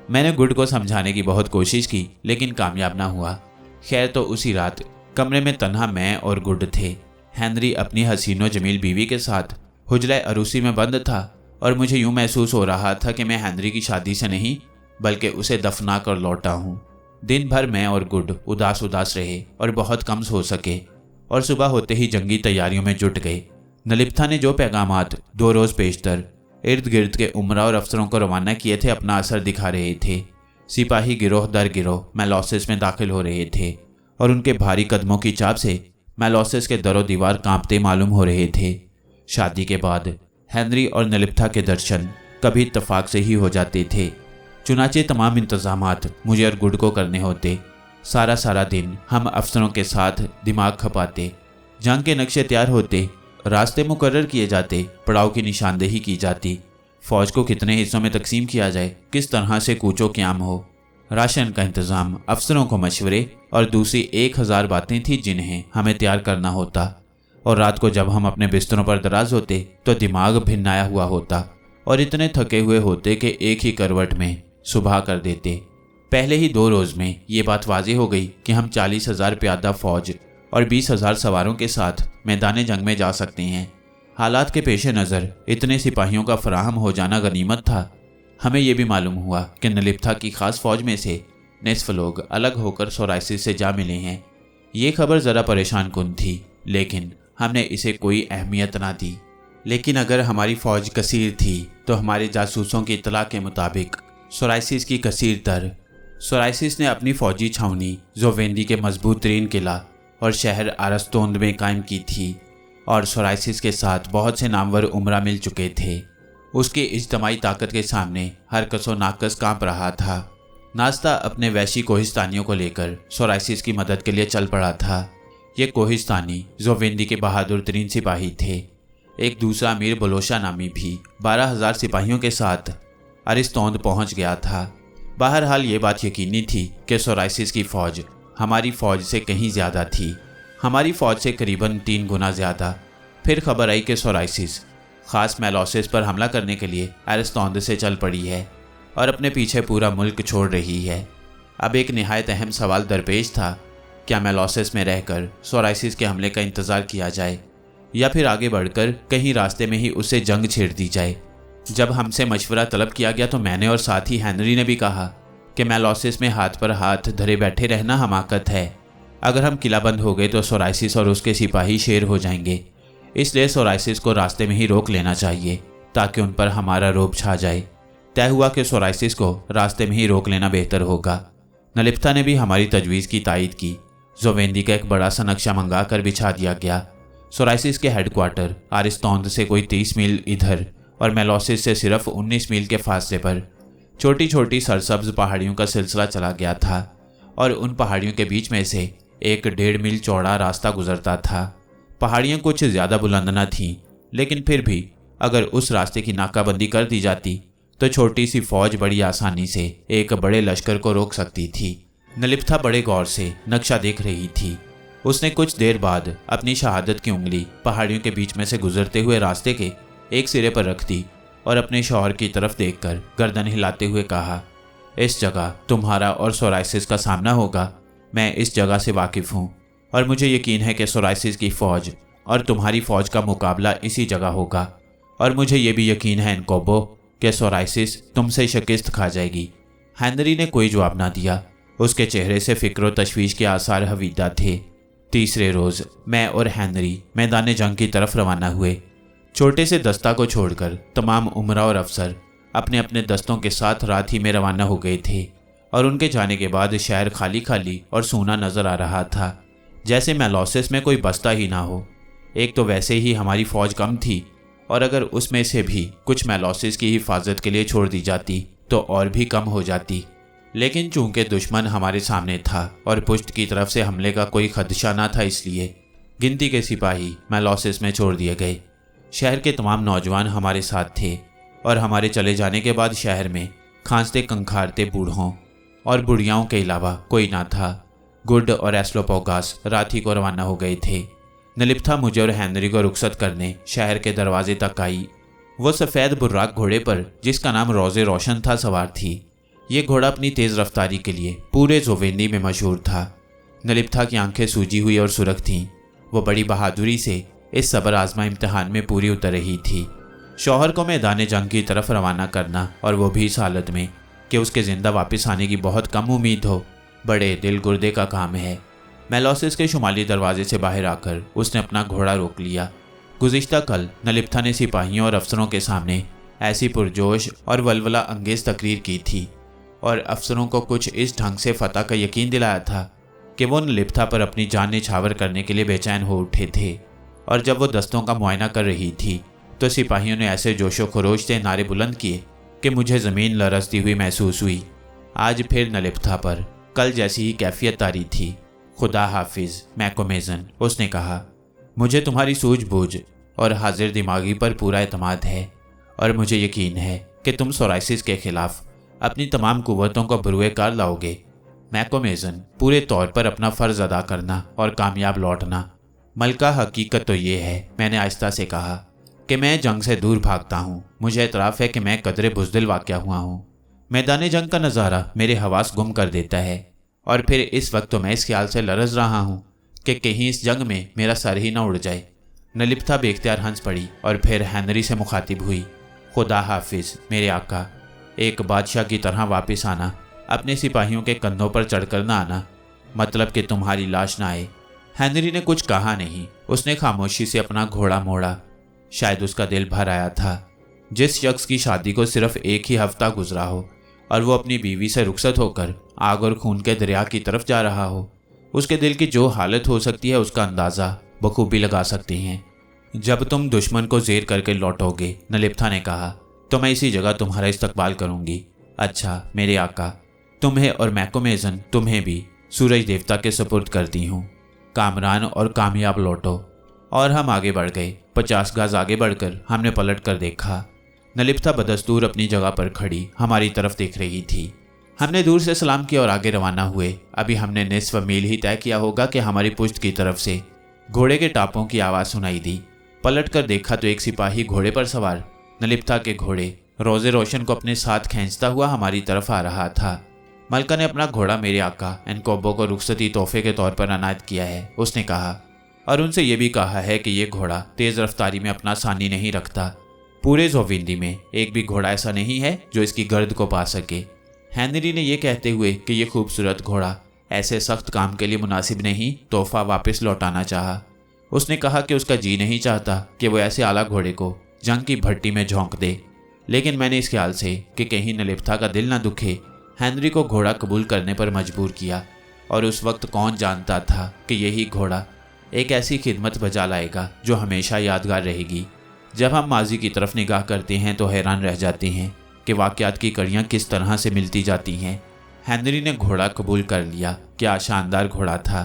मैंने गुड को समझाने की बहुत कोशिश की लेकिन कामयाब ना हुआ। खैर, तो उसी रात कमरे में तन्हा मैं और गुड थे। हेनरी अपनी हसीनो जमील बीवी के साथ हुजरा अरूसी में बंद था और मुझे यूं महसूस हो रहा था कि मैं हेनरी की शादी से नहीं बल्कि उसे दफना कर लौटा हूँ। दिन भर मैं और गुड उदास उदास रहे और बहुत कम सो सके और सुबह होते ही जंगी तैयारियों में जुट गए। नलिप्था ने जो पैगामात 2 रोज़ पेशतर इर्द गिर्द के उमरा और अफसरों को रवाना किए थे अपना असर दिखा रहे थे। सिपाही गिरोह दर गिरोह मैलोसिस में दाखिल हो रहे थे और उनके भारी कदमों की चाप से मैलोसिस के दरो दीवार कांपते मालूम हो रहे थे। शादी के बाद हेनरी और नलिप्था के दर्शन कभी इत्तफाक से ही हो जाते थे, चुनाचे तमाम इंतजामात मुझे और गुड को करने होते। सारा दिन हम अफसरों के साथ दिमाग खपाते, जंग के नक्शे तैयार होते, रास्ते मुकर्रर किए जाते, पड़ाव की निशानदेही की जाती, फौज को कितने हिस्सों में तकसीम किया जाए, किस तरह से कूचो क्याम हो, राशन का इंतज़ाम, अफसरों को मशवरे और दूसरी 1000 बातें थी जिन्हें हमें तैयार करना होता। और रात को जब हम अपने बिस्तरों पर दराज होते तो दिमाग भिन्नाया हुआ होता और इतने थके हुए होते कि एक ही करवट में सुबह कर देते। पहले ही 2 रोज़ में ये बात वाज़ेह हो गई कि हम 40,000 प्यादा फौज और 20,000 सवारों के साथ मैदान जंग में जा सकते हैं। हालात के पेश नज़र इतने सिपाहियों का फराहम हो जाना गनीमत था। हमें यह भी मालूम हुआ कि नलिप्था की खास फौज में से निस्फ लोग अलग होकर सोराइसिस से जा मिले हैं। ये खबर ज़रा परेशान कुन थी, लेकिन हमने इसे कोई अहमियत ना दी। लेकिन अगर हमारी फ़ौज कसीर थी तो हमारे जासूसों की इतला के मुताबिक सोराइसिस की कसीर तर। सोराइसिस ने अपनी फ़ौजी छावनी जोवेंदी के मजबूत तरीन किला और शहर अरस्तोंद में कायम की थी और सोराइसिस के साथ बहुत से नामवर उमरा मिल चुके थे। उसकी इज्तमाई ताकत के सामने हर कसो नाकस कांप रहा था। नाश्ता अपने वैशी कोहिस्तानियों को लेकर सोराइसिस की मदद के लिए चल पड़ा था। ये कोहिस्तानी जोवेंदी के बहादुर तरीन सिपाही थे। एक दूसरा अमीर बलोशा नामी भी 12,000 सिपाहियों के साथ अरिस्तोंद पहुंच गया था। बहरहाल ये बात यकीनी थी कि सोराइसिस की फ़ौज हमारी फ़ौज से कहीं ज़्यादा थी, हमारी फ़ौज से करीबन 3 गुना ज़्यादा। फिर खबर आई कि सोराइसिस ख़ास मैलोसिस पर हमला करने के लिए अरिस्तोंद से चल पड़ी है और अपने पीछे पूरा मुल्क छोड़ रही है। अब एक निहायत अहम सवाल दरपेश था, क्या मैलोसिस में रहकर सोराइसिस के हमले का इंतज़ार किया जाए या फिर आगे बढ़कर कहीं रास्ते में ही उससे जंग छेड़ दी जाए। जब हमसे मशवरा तलब किया गया तो मैंने और साथ ही हेनरी ने भी कहा कि मैलोसिस में हाथ पर हाथ धरे बैठे रहना हमाकत है। अगर हम किलाबंद हो गए तो सोराइसिस और उसके सिपाही शेर हो जाएंगे, इसलिए सोराइसिस को रास्ते में ही रोक लेना चाहिए ताकि उन पर हमारा रोब छा जाए। तय हुआ कि सोराइसिस को रास्ते में ही रोक लेना बेहतर होगा। नलिप्था ने भी हमारी तजवीज़ की तायद की। जोवेंदी का एक बड़ा सा नक्शा मंगा कर बिछा दिया गया। सोराइसिस के हेडक्वार्टर अरिस्तोंद से कोई 30 मील इधर और मैलोसिस से सिर्फ 19 मील के फासले पर छोटी छोटी सरसब्ज पहाड़ियों का सिलसिला चला गया था और उन पहाड़ियों के बीच में से एक 1.5 मील चौड़ा रास्ता गुजरता था। पहाड़ियाँ कुछ ज़्यादा बुलंद न थीं, लेकिन फिर भी अगर उस रास्ते की नाकाबंदी कर दी जाती तो छोटी सी फौज बड़ी आसानी से एक बड़े लश्कर को रोक सकती थी। नलिप्था बड़े गौर से नक्शा देख रही थी। उसने कुछ देर बाद अपनी शहादत की उंगली पहाड़ियों के बीच में से गुजरते हुए रास्ते के एक सिरे पर रख दी और अपने शौहर की तरफ देखकर गर्दन हिलाते हुए कहा, इस जगह तुम्हारा और सोराइसिस का सामना होगा। मैं इस जगह से वाकिफ़ हूँ और मुझे यकीन है कि सोराइसिस की फ़ौज और तुम्हारी फ़ौज का मुकाबला इसी जगह होगा। और मुझे ये भी यकीन है एनकोबो कि सोराइसिस तुमसे शिकस्त खा जाएगी। हेनरी ने कोई जवाब ना दिया। उसके चेहरे से फिक्र और तशवीश के आसार हवीदा थे। तीसरे रोज़ मैं और हेनरी मैदान जंग की तरफ रवाना हुए। छोटे से दस्ता को छोड़कर तमाम उमरा और अफसर अपने अपने दस्तों के साथ रात ही में रवाना हो गए थे और उनके जाने के बाद शहर खाली खाली और सूना नज़र आ रहा था, जैसे मेलोसिस में कोई बसता ही ना हो। एक तो वैसे ही हमारी फ़ौज कम थी और अगर उसमें से भी कुछ मेलोसिस की हिफाजत के लिए छोड़ दी जाती तो और भी कम हो जाती। लेकिन चूंकि दुश्मन हमारे सामने था और पुष्ट की तरफ से हमले का कोई खदशा ना था, इसलिए गिनती के सिपाही मेलोसिस में छोड़ दिए गए। शहर के तमाम नौजवान हमारे साथ थे और हमारे चले जाने के बाद शहर में खांसते कंखारते बूढ़ों और बुढ़ियाओं के अलावा कोई ना था। गुड और एस्लोपोगास रात ही को रवाना हो गए थे। नलिप्था मुझे और हेनरी को रुखसत करने शहर के दरवाजे तक आई। वो सफ़ेद बुर्राक घोड़े पर, जिसका नाम रोज़े रोशन था, सवार थी। ये घोड़ा अपनी तेज़ रफ्तारी के लिए पूरे जोवेंदी में मशहूर था। नलिप्था की आंखें सूजी हुई और सुरख थीं। वो बड़ी बहादुरी से इस सब्र आजमा इम्तिहान में पूरी उतर रही थी। शौहर को मैदान जंग की तरफ रवाना करना, और वो भी इस हालत में कि उसके ज़िंदा वापस आने की बहुत कम उम्मीद हो, बड़े दिल गुर्दे का काम है। मेलोसिस के शुमाली दरवाजे से बाहर आकर उसने अपना घोड़ा रोक लिया। गुज़िश्ता कल नलिप्था ने सिपाहियों और अफसरों के सामने ऐसी पुरजोश और वलवला अंगेज़ तकरीर की थी और अफसरों को कुछ इस ढंग से फतह का यकीन दिलाया था कि वो नलिप्था पर अपनी जान निछावर करने के लिए बेचैन हो उठे थे। और जब वो दस्तों का मुआयना कर रही थी तो सिपाहियों ने ऐसे जोशो खरोश से नारे बुलंद किए कि मुझे ज़मीन लरसती हुई महसूस हुई। आज फिर नलिप्था पर कल जैसी ही कैफियत तारी थी। खुदा हाफिज़ मैकोमेजन, उसने कहा, मुझे तुम्हारी सूझबूझ और हाजिर दिमागी पर पूरा एतमाद है और मुझे यकीन है कि तुम सोराइसिस के खिलाफ अपनी तमाम कुव्वतों को बरूए कार लाओगे। मैकोमेजन, पूरे तौर पर अपना फ़र्ज़ अदा करना और कामयाब लौटना। मलका, हकीकत तो ये है, मैंने आहिस्ता से कहा, कि मैं जंग से दूर भागता हूँ। मुझे एतराफ़ है कि मैं कदरे बुज़दिल वाक़या हुआ हूँ। मैदान जंग का नज़ारा मेरे हवास गुम कर देता है और फिर इस वक्त तो मैं इस ख्याल से लरज़ रहा हूँ कि कहीं इस जंग में मेरा सर ही ना उड़ जाए। नलिप्था बेख्तियार हंस पड़ी और फिर हेनरी से मुखातिब हुई। खुदा हाफिज़ मेरे आका, एक बादशाह की तरह वापस आना, अपने सिपाहियों के कंधों पर चढ़कर ना आना, मतलब कि तुम्हारी लाश ना आए। हेनरी ने कुछ कहा नहीं। उसने खामोशी से अपना घोड़ा मोड़ा। शायद उसका दिल भर आया था। जिस शख्स की शादी को सिर्फ एक ही हफ्ता गुजरा हो और वो अपनी बीवी से रुखसत होकर आग और खून के दरिया की तरफ जा रहा हो, उसके दिल की जो हालत हो सकती है उसका अंदाज़ा बखूबी लगा सकते हैं। जब तुम दुश्मन को ज़ेर करके लौटोगे, नलिप्था ने कहा, तो मैं इसी जगह तुम्हारा इस्तकबाल करूंगी। अच्छा मेरे आका, तुम्हें और मैकोमेजन, तुम्हें भी सूरज देवता के सुपुर्द करती हूँ। कामरान और कामयाब लौटो। और हम आगे बढ़ गए। 50 गज आगे बढ़कर हमने पलट कर देखा। नलिप्था बदस्तूर अपनी जगह पर खड़ी हमारी तरफ देख रही थी। हमने दूर से सलाम किया और आगे रवाना हुए। अभी हमने निस्फ मील ही तय किया होगा कि हमारी पुश्त की तरफ से घोड़े के टापों की आवाज़ सुनाई दी। पलट कर देखा तो एक सिपाही घोड़े पर सवार नलिप्था के घोड़े रोज़े रोशन को अपने साथ खींचता हुआ हमारी तरफ आ रहा था। मलका ने अपना घोड़ा मेरे आका एनकोबो को रुखसती तोहफे के तौर पर अनायत किया है, उसने कहा, और उनसे ये भी कहा है कि ये घोड़ा तेज़ रफ्तारी में अपना सानी नहीं रखता। पूरे जोविंदी में एक भी घोड़ा ऐसा नहीं है जो इसकी गर्द को पा सके। हेनरी ने यह कहते हुए कि यह खूबसूरत घोड़ा ऐसे सख्त काम के लिए मुनासिब नहीं, तोहफा वापस लौटाना चाहा। उसने कहा कि उसका जी नहीं चाहता कि वो ऐसे आला घोड़े को जंग की भट्टी में झोंक दे, लेकिन मैंने इस ख्याल से कि कहीं नलिप्था का दिल न दुखे हेनरी को घोड़ा कबूल करने पर मजबूर किया। और उस वक्त कौन जानता था कि यही घोड़ा एक ऐसी खिदमत बजा लाएगा जो हमेशा यादगार रहेगी। जब हम माजी की तरफ निगाह करते हैं तो हैरान रह जाते हैं कि वाक़यात की कड़ियाँ किस तरह से मिलती जाती हैं। हेनरी ने घोड़ा कबूल कर लिया। क्या शानदार घोड़ा था।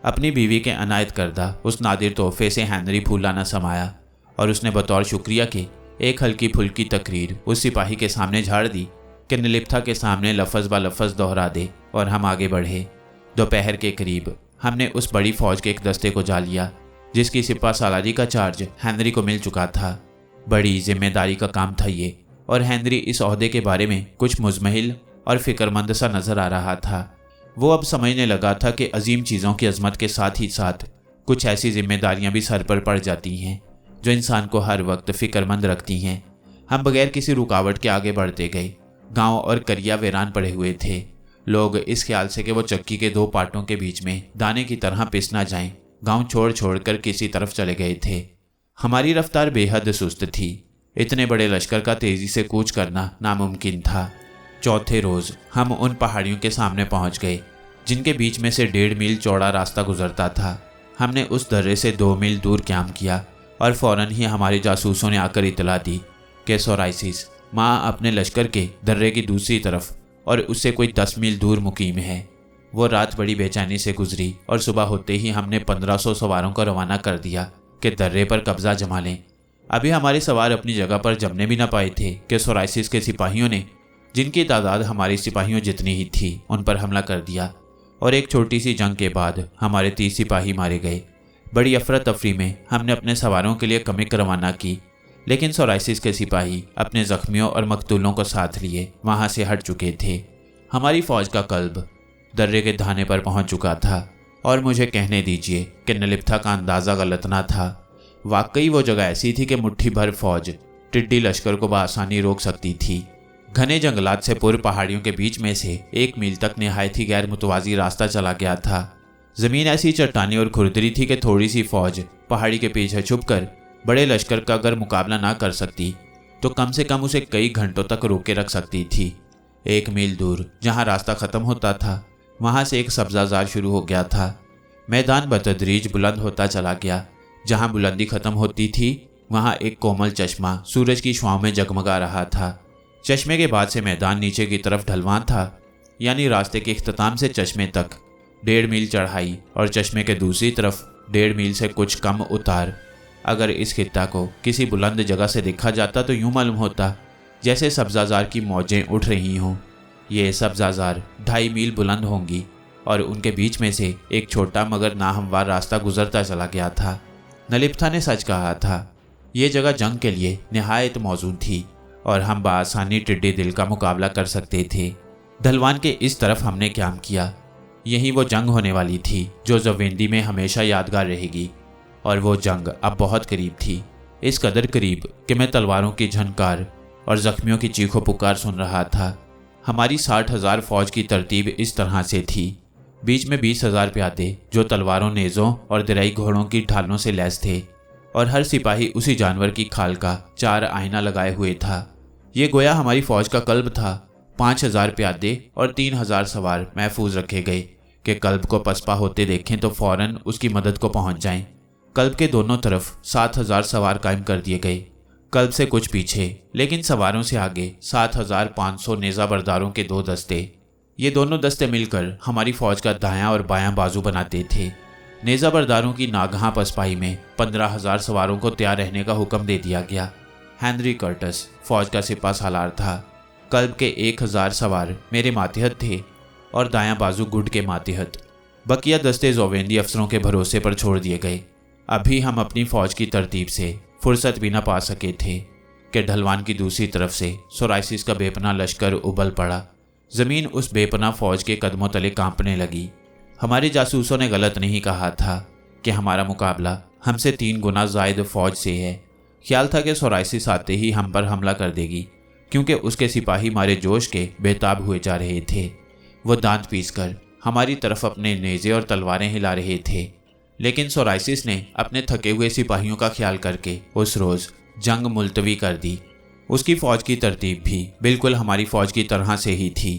अपनी बीवी के अनायत करदा उस नादिर तोहफे से हेनरी फूला न समाया और उसने बतौर शुक्रिया के एक हल्की फुल्की तकरीर उस सिपाही के सामने झाड़ दी कि नलिप्था के सामने लफज ब लफज दोहरा दे और हम आगे बढ़े। दोपहर के करीब हमने उस बड़ी फौज के एक दस्ते को जा लिया जिसकी सिपा सालारी का चार्ज हेनरी को मिल चुका था। बड़ी जिम्मेदारी का काम था ये, और हेनरी इस ओहदे के बारे में कुछ मुजमहिल और फिक्रमंद सा नजर आ रहा था। वो अब समझने लगा था कि अजीम चीज़ों की अजमत के साथ ही साथ कुछ ऐसी जिम्मेदारियां भी सर पर पड़ जाती हैं जो इंसान को हर वक्त फिक्रमंद रखती हैं। हम बगैर किसी रुकावट के आगे बढ़ते गए। गांव और करिया वीरान पड़े हुए थे। लोग इस ख्याल से कि वो चक्की के दो पार्टों के बीच में दाने की तरह पिस ना जाएं, गांव छोड़ छोड़ कर किसी तरफ चले गए थे। हमारी रफ्तार बेहद सुस्त थी। इतने बड़े लश्कर का तेजी से कूच करना नामुमकिन था। चौथे रोज हम उन पहाड़ियों के सामने पहुंच गए जिनके बीच में से 1.5 मील चौड़ा रास्ता गुजरता था। हमने उस दर्रे से 2 मील दूर कैंप किया और फौरन ही हमारे जासूसों ने आकर इतला दी कि सोराइसिस माँ अपने लश्कर के दर्रे की दूसरी तरफ और उससे कोई 10 मील दूर मुकीम है। वो रात बड़ी बेचैनी से गुजरी और सुबह होते ही हमने 1500 सवारों को रवाना कर दिया कि दर्रे पर कब्जा जमा लें। अभी हमारे सवार अपनी जगह पर जमने भी ना पाए थे कि सोराइसिस के सिपाहियों ने, जिनकी तादाद हमारी सिपाहियों जितनी ही थी, उन पर हमला कर दिया और एक छोटी सी जंग के बाद हमारे 30 सिपाही मारे गए। बड़ी अफरा तफरी में हमने अपने सवारों के लिए कमिक रवाना की, लेकिन सोराइसिस के सिपाही अपने जख्मियों और मकतूलों को साथ लिए वहां से हट चुके थे। हमारी फौज का कल्ब दर्रे के धाने पर पहुंच चुका था और मुझे कहने दीजिए कि नलिप्था का अंदाज़ा गलत ना था। वाकई वो जगह ऐसी थी कि मुट्ठी भर फौज टिड्डी लश्कर को बआसानी रोक सकती थी। घने जंगलात से पूर्व पहाड़ियों के बीच में से 1 मील तक निहायत ही गैर मुतवाजी रास्ता चला गया था। जमीन ऐसी चट्टानी और खुरदरी थी कि थोड़ी सी फौज पहाड़ी के पीछे छुपकर बड़े लश्कर का अगर मुकाबला ना कर सकती तो कम से कम उसे कई घंटों तक रोके रख सकती थी। 1 मील दूर जहां रास्ता खत्म होता था वहां से एक सब्जाजार शुरू हो गया था। मैदान बतदरीज बुलंद होता चला गया। जहां बुलंदी खत्म होती थी वहां एक कोमल चश्मा सूरज की छांव में जगमगा रहा था। चश्मे के बाद से मैदान नीचे की तरफ ढलवान था, यानी रास्ते के इख्तिताम से चश्मे तक 1.5 मील चढ़ाई और चश्मे के दूसरी तरफ 1.5 मील से कुछ कम उतार। अगर इस खित्ता को किसी बुलंद जगह से देखा जाता तो यूं मालूम होता जैसे सब्जाजार की मौजें उठ रही हों। ये सब्जाजार 2.5 मील बुलंद होंगी और उनके बीच में से एक छोटा मगर नाहमवार रास्ता गुजरता चला गया था। नलिप्था ने सच कहा था। ये जगह जंग के लिए निहायत मौजूद थी और हम बआसानी टिड्डी दिल का मुकाबला कर सकते थे। ढलवान के इस तरफ हमने क्याम किया। यही वो जंग होने वाली थी जो जवेंदी में हमेशा यादगार रहेगी, और वो जंग अब बहुत करीब थी। इस कदर करीब कि मैं तलवारों की झनकार और जख्मियों की चीखों पुकार सुन रहा था। हमारी 60,000 फौज की तरतीब इस तरह से थी। बीच में 20,000 प्यादे जो तलवारों, नेज़ों और दिराई घोड़ों की ढालों से लैस थे, और हर सिपाही उसी जानवर की खाल का 4 आईना लगाए हुए था। ये गोया हमारी फौज का कल्ब था। 5,000 प्यादे और 3,000 सवार महफूज रखे गए कि कल्ब को पसपा होते देखें तो फौरन उसकी मदद को पहुंच जाएं। कल्ब के दोनों तरफ 7,000 सवार कायम कर दिए गए। कल्ब से कुछ पीछे लेकिन सवारों से आगे 7,500 नेज़ा बरदारों के 2 दस्ते। ये दोनों दस्ते मिलकर हमारी फौज का दायां और बायां बाजू बनाते थे। नेज़ा बरदारों की नागहां पसपाई में 15,000 सवारों को तैयार रहने का हुक्म दे दिया गया। हेनरी कर्टस फौज का सिपा सालार था। कल्ब के 1,000 सवार मेरे मातहत थे और दायां बाजू गुड के मातहत। बकिया दस्ते जोवेंदी अफसरों के भरोसे पर छोड़ दिए गए। अभी हम अपनी फौज की तरतीब से फुर्सत भी न पा सके थे कि ढलवान की दूसरी तरफ से सोराइसिस का बेपना लश्कर उबल पड़ा। ज़मीन उस बेपना फौज के कदमों तले कांपने लगी। हमारे जासूसों ने गलत नहीं कहा था कि हमारा मुकाबला हमसे 3 गुना ज़ायद फौज से है। ख्याल था कि सोराइसिस आते ही हम पर हमला कर देगी, क्योंकि उसके सिपाही मारे जोश के बेताब हुए जा रहे थे। वो दांत पीसकर हमारी तरफ अपने नेज़े और तलवारें हिला रहे थे। लेकिन सोराइसिस ने अपने थके हुए सिपाहियों का ख्याल करके उस रोज़ जंग मुलतवी कर दी। उसकी फ़ौज की तरतीब भी बिल्कुल हमारी फ़ौज की तरह से ही थी।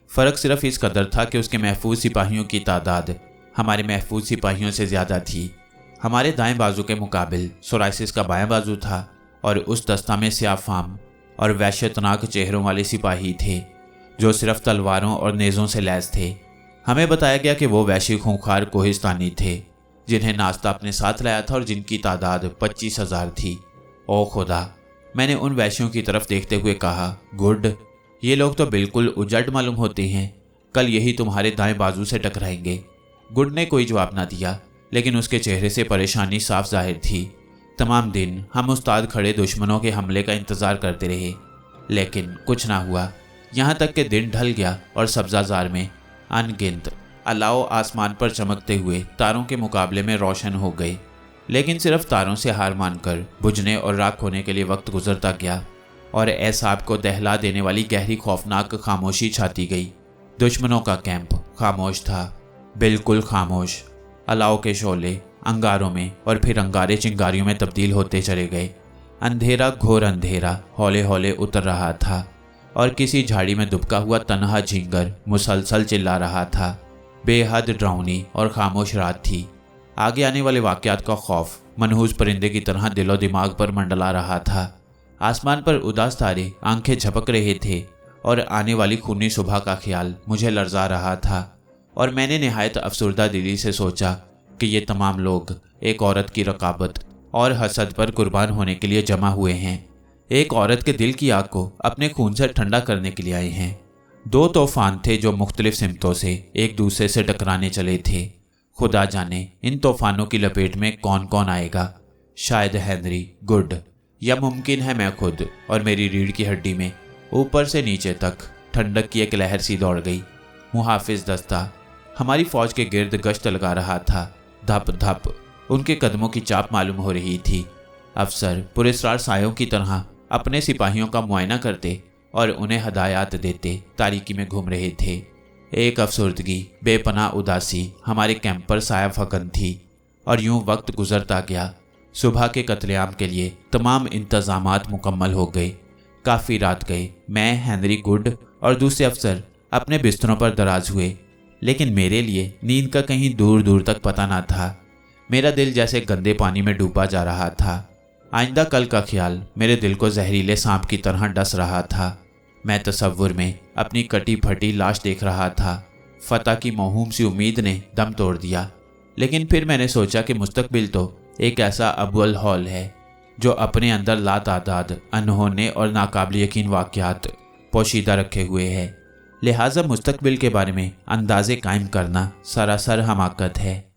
फ़र्क सिर्फ इस कदर था कि उसके महफूज सिपाहियों की तादाद हमारे महफूज सिपाहियों से ज़्यादा थी। हमारे दाएं बाजू के मुकाबिल सोराइसिस का बायां बाजू था और उस दस्ता में स्याफाम और वहशतनाक चेहरों वाले सिपाही थे जो सिर्फ तलवारों और नेज़ों से लैस थे। हमें बताया गया कि वो वैशी खूंखार कोहिस्तानी थे जिन्हें नाश्ता अपने साथ लाया था और जिनकी तादाद 25,000 थी। ओ खुदा, मैंने उन वैश्यों की तरफ देखते हुए कहा, गुड, ये लोग तो बिल्कुल उजड़ मालूम होते हैं, कल यही तुम्हारे दाएं बाजू से टकराएंगे। गुड ने कोई जवाब ना दिया, लेकिन उसके चेहरे से परेशानी साफ जाहिर थी। तमाम दिन हम उस्ताद खड़े दुश्मनों के हमले का इंतज़ार करते रहे, लेकिन कुछ ना हुआ। यहाँ तक कि दिन ढल गया और सब्जाजार में अनगिनत अलाव आसमान पर चमकते हुए तारों के मुकाबले में रोशन हो गए। लेकिन सिर्फ तारों से हार मानकर बुझने और राख होने के लिए वक्त गुजरता गया और एहसाब को दहला देने वाली गहरी खौफनाक खामोशी छाती गई। दुश्मनों का कैंप खामोश था, बिल्कुल खामोश। अलाव के शोले अंगारों में और फिर अंगारे चिंगारियों में तब्दील होते चले गए। अंधेरा, घोर अंधेरा हौले हौले उतर रहा था और किसी झाड़ी में दुबका हुआ तन्हा झिंगर मुसलसल चिल्ला रहा था। बेहद डरावनी और खामोश रात थी। आगे आने वाले वाक़यात का खौफ मनहूस परिंदे की तरह दिलो दिमाग पर मंडला रहा था। आसमान पर उदास तारे आंखें झपक रहे थे और आने वाली खूनी सुबह का ख्याल मुझे लर्जा रहा था। और मैंने निहायत अफसुर्दा दिली से सोचा कि ये तमाम लोग एक औरत की रकाबत और हसद पर कुर्बान होने के लिए जमा हुए हैं। एक औरत के दिल की आग को अपने खून से ठंडा करने के लिए आए हैं। दो तूफान थे जो मुख्तलिफ सिमतों से एक दूसरे से टकराने चले थे। खुदा जाने इन तूफानों की लपेट में कौन कौन आएगा। शायद हेनरी, गुड, या मुमकिन है मैं खुद। और मेरी रीढ़ की हड्डी में ऊपर से नीचे तक ठंडक की एक लहर सी दौड़ गई। मुहाफिज दस्ता हमारी फौज के गिर्द गश्त लगा रहा था। धप धप उनके कदमों की चाप मालूम हो रही थी। अफसर पुरस्कार सायों की तरह अपने सिपाहियों का मुआयना करते और उन्हें हदायत देते तारीकी में घूम रहे थे। एक अफसुर्दगी, बेपनाह उदासी हमारे कैंप पर साया फकन थी। और यूं वक्त गुजरता गया। सुबह के कत्लेआम के लिए तमाम इंतजामात मुकम्मल हो गए। काफ़ी रात गए। मैं, हेनरी, गुड और दूसरे अफसर अपने बिस्तरों पर दराज हुए, लेकिन मेरे लिए नींद का कहीं दूर दूर तक पता ना था। मेरा दिल जैसे गंदे पानी में डूबा जा रहा था। आइंदा कल का ख्याल मेरे दिल को जहरीले सांप की तरह डस रहा था। मैं तसव्वुर में अपनी कटी फटी लाश देख रहा था। फतह की मौहूम सी उम्मीद ने दम तोड़ दिया। लेकिन फिर मैंने सोचा कि मुस्तकबिल तो एक ऐसा अब्वल हॉल है जो अपने अंदर लातादाद अनहोने और नाकाबिल यकीन वाक़यात पोशीदा रखे हुए है। लिहाजा मुस्तकबिल के बारे में अंदाज़े कायम करना सरासर हमाकत है।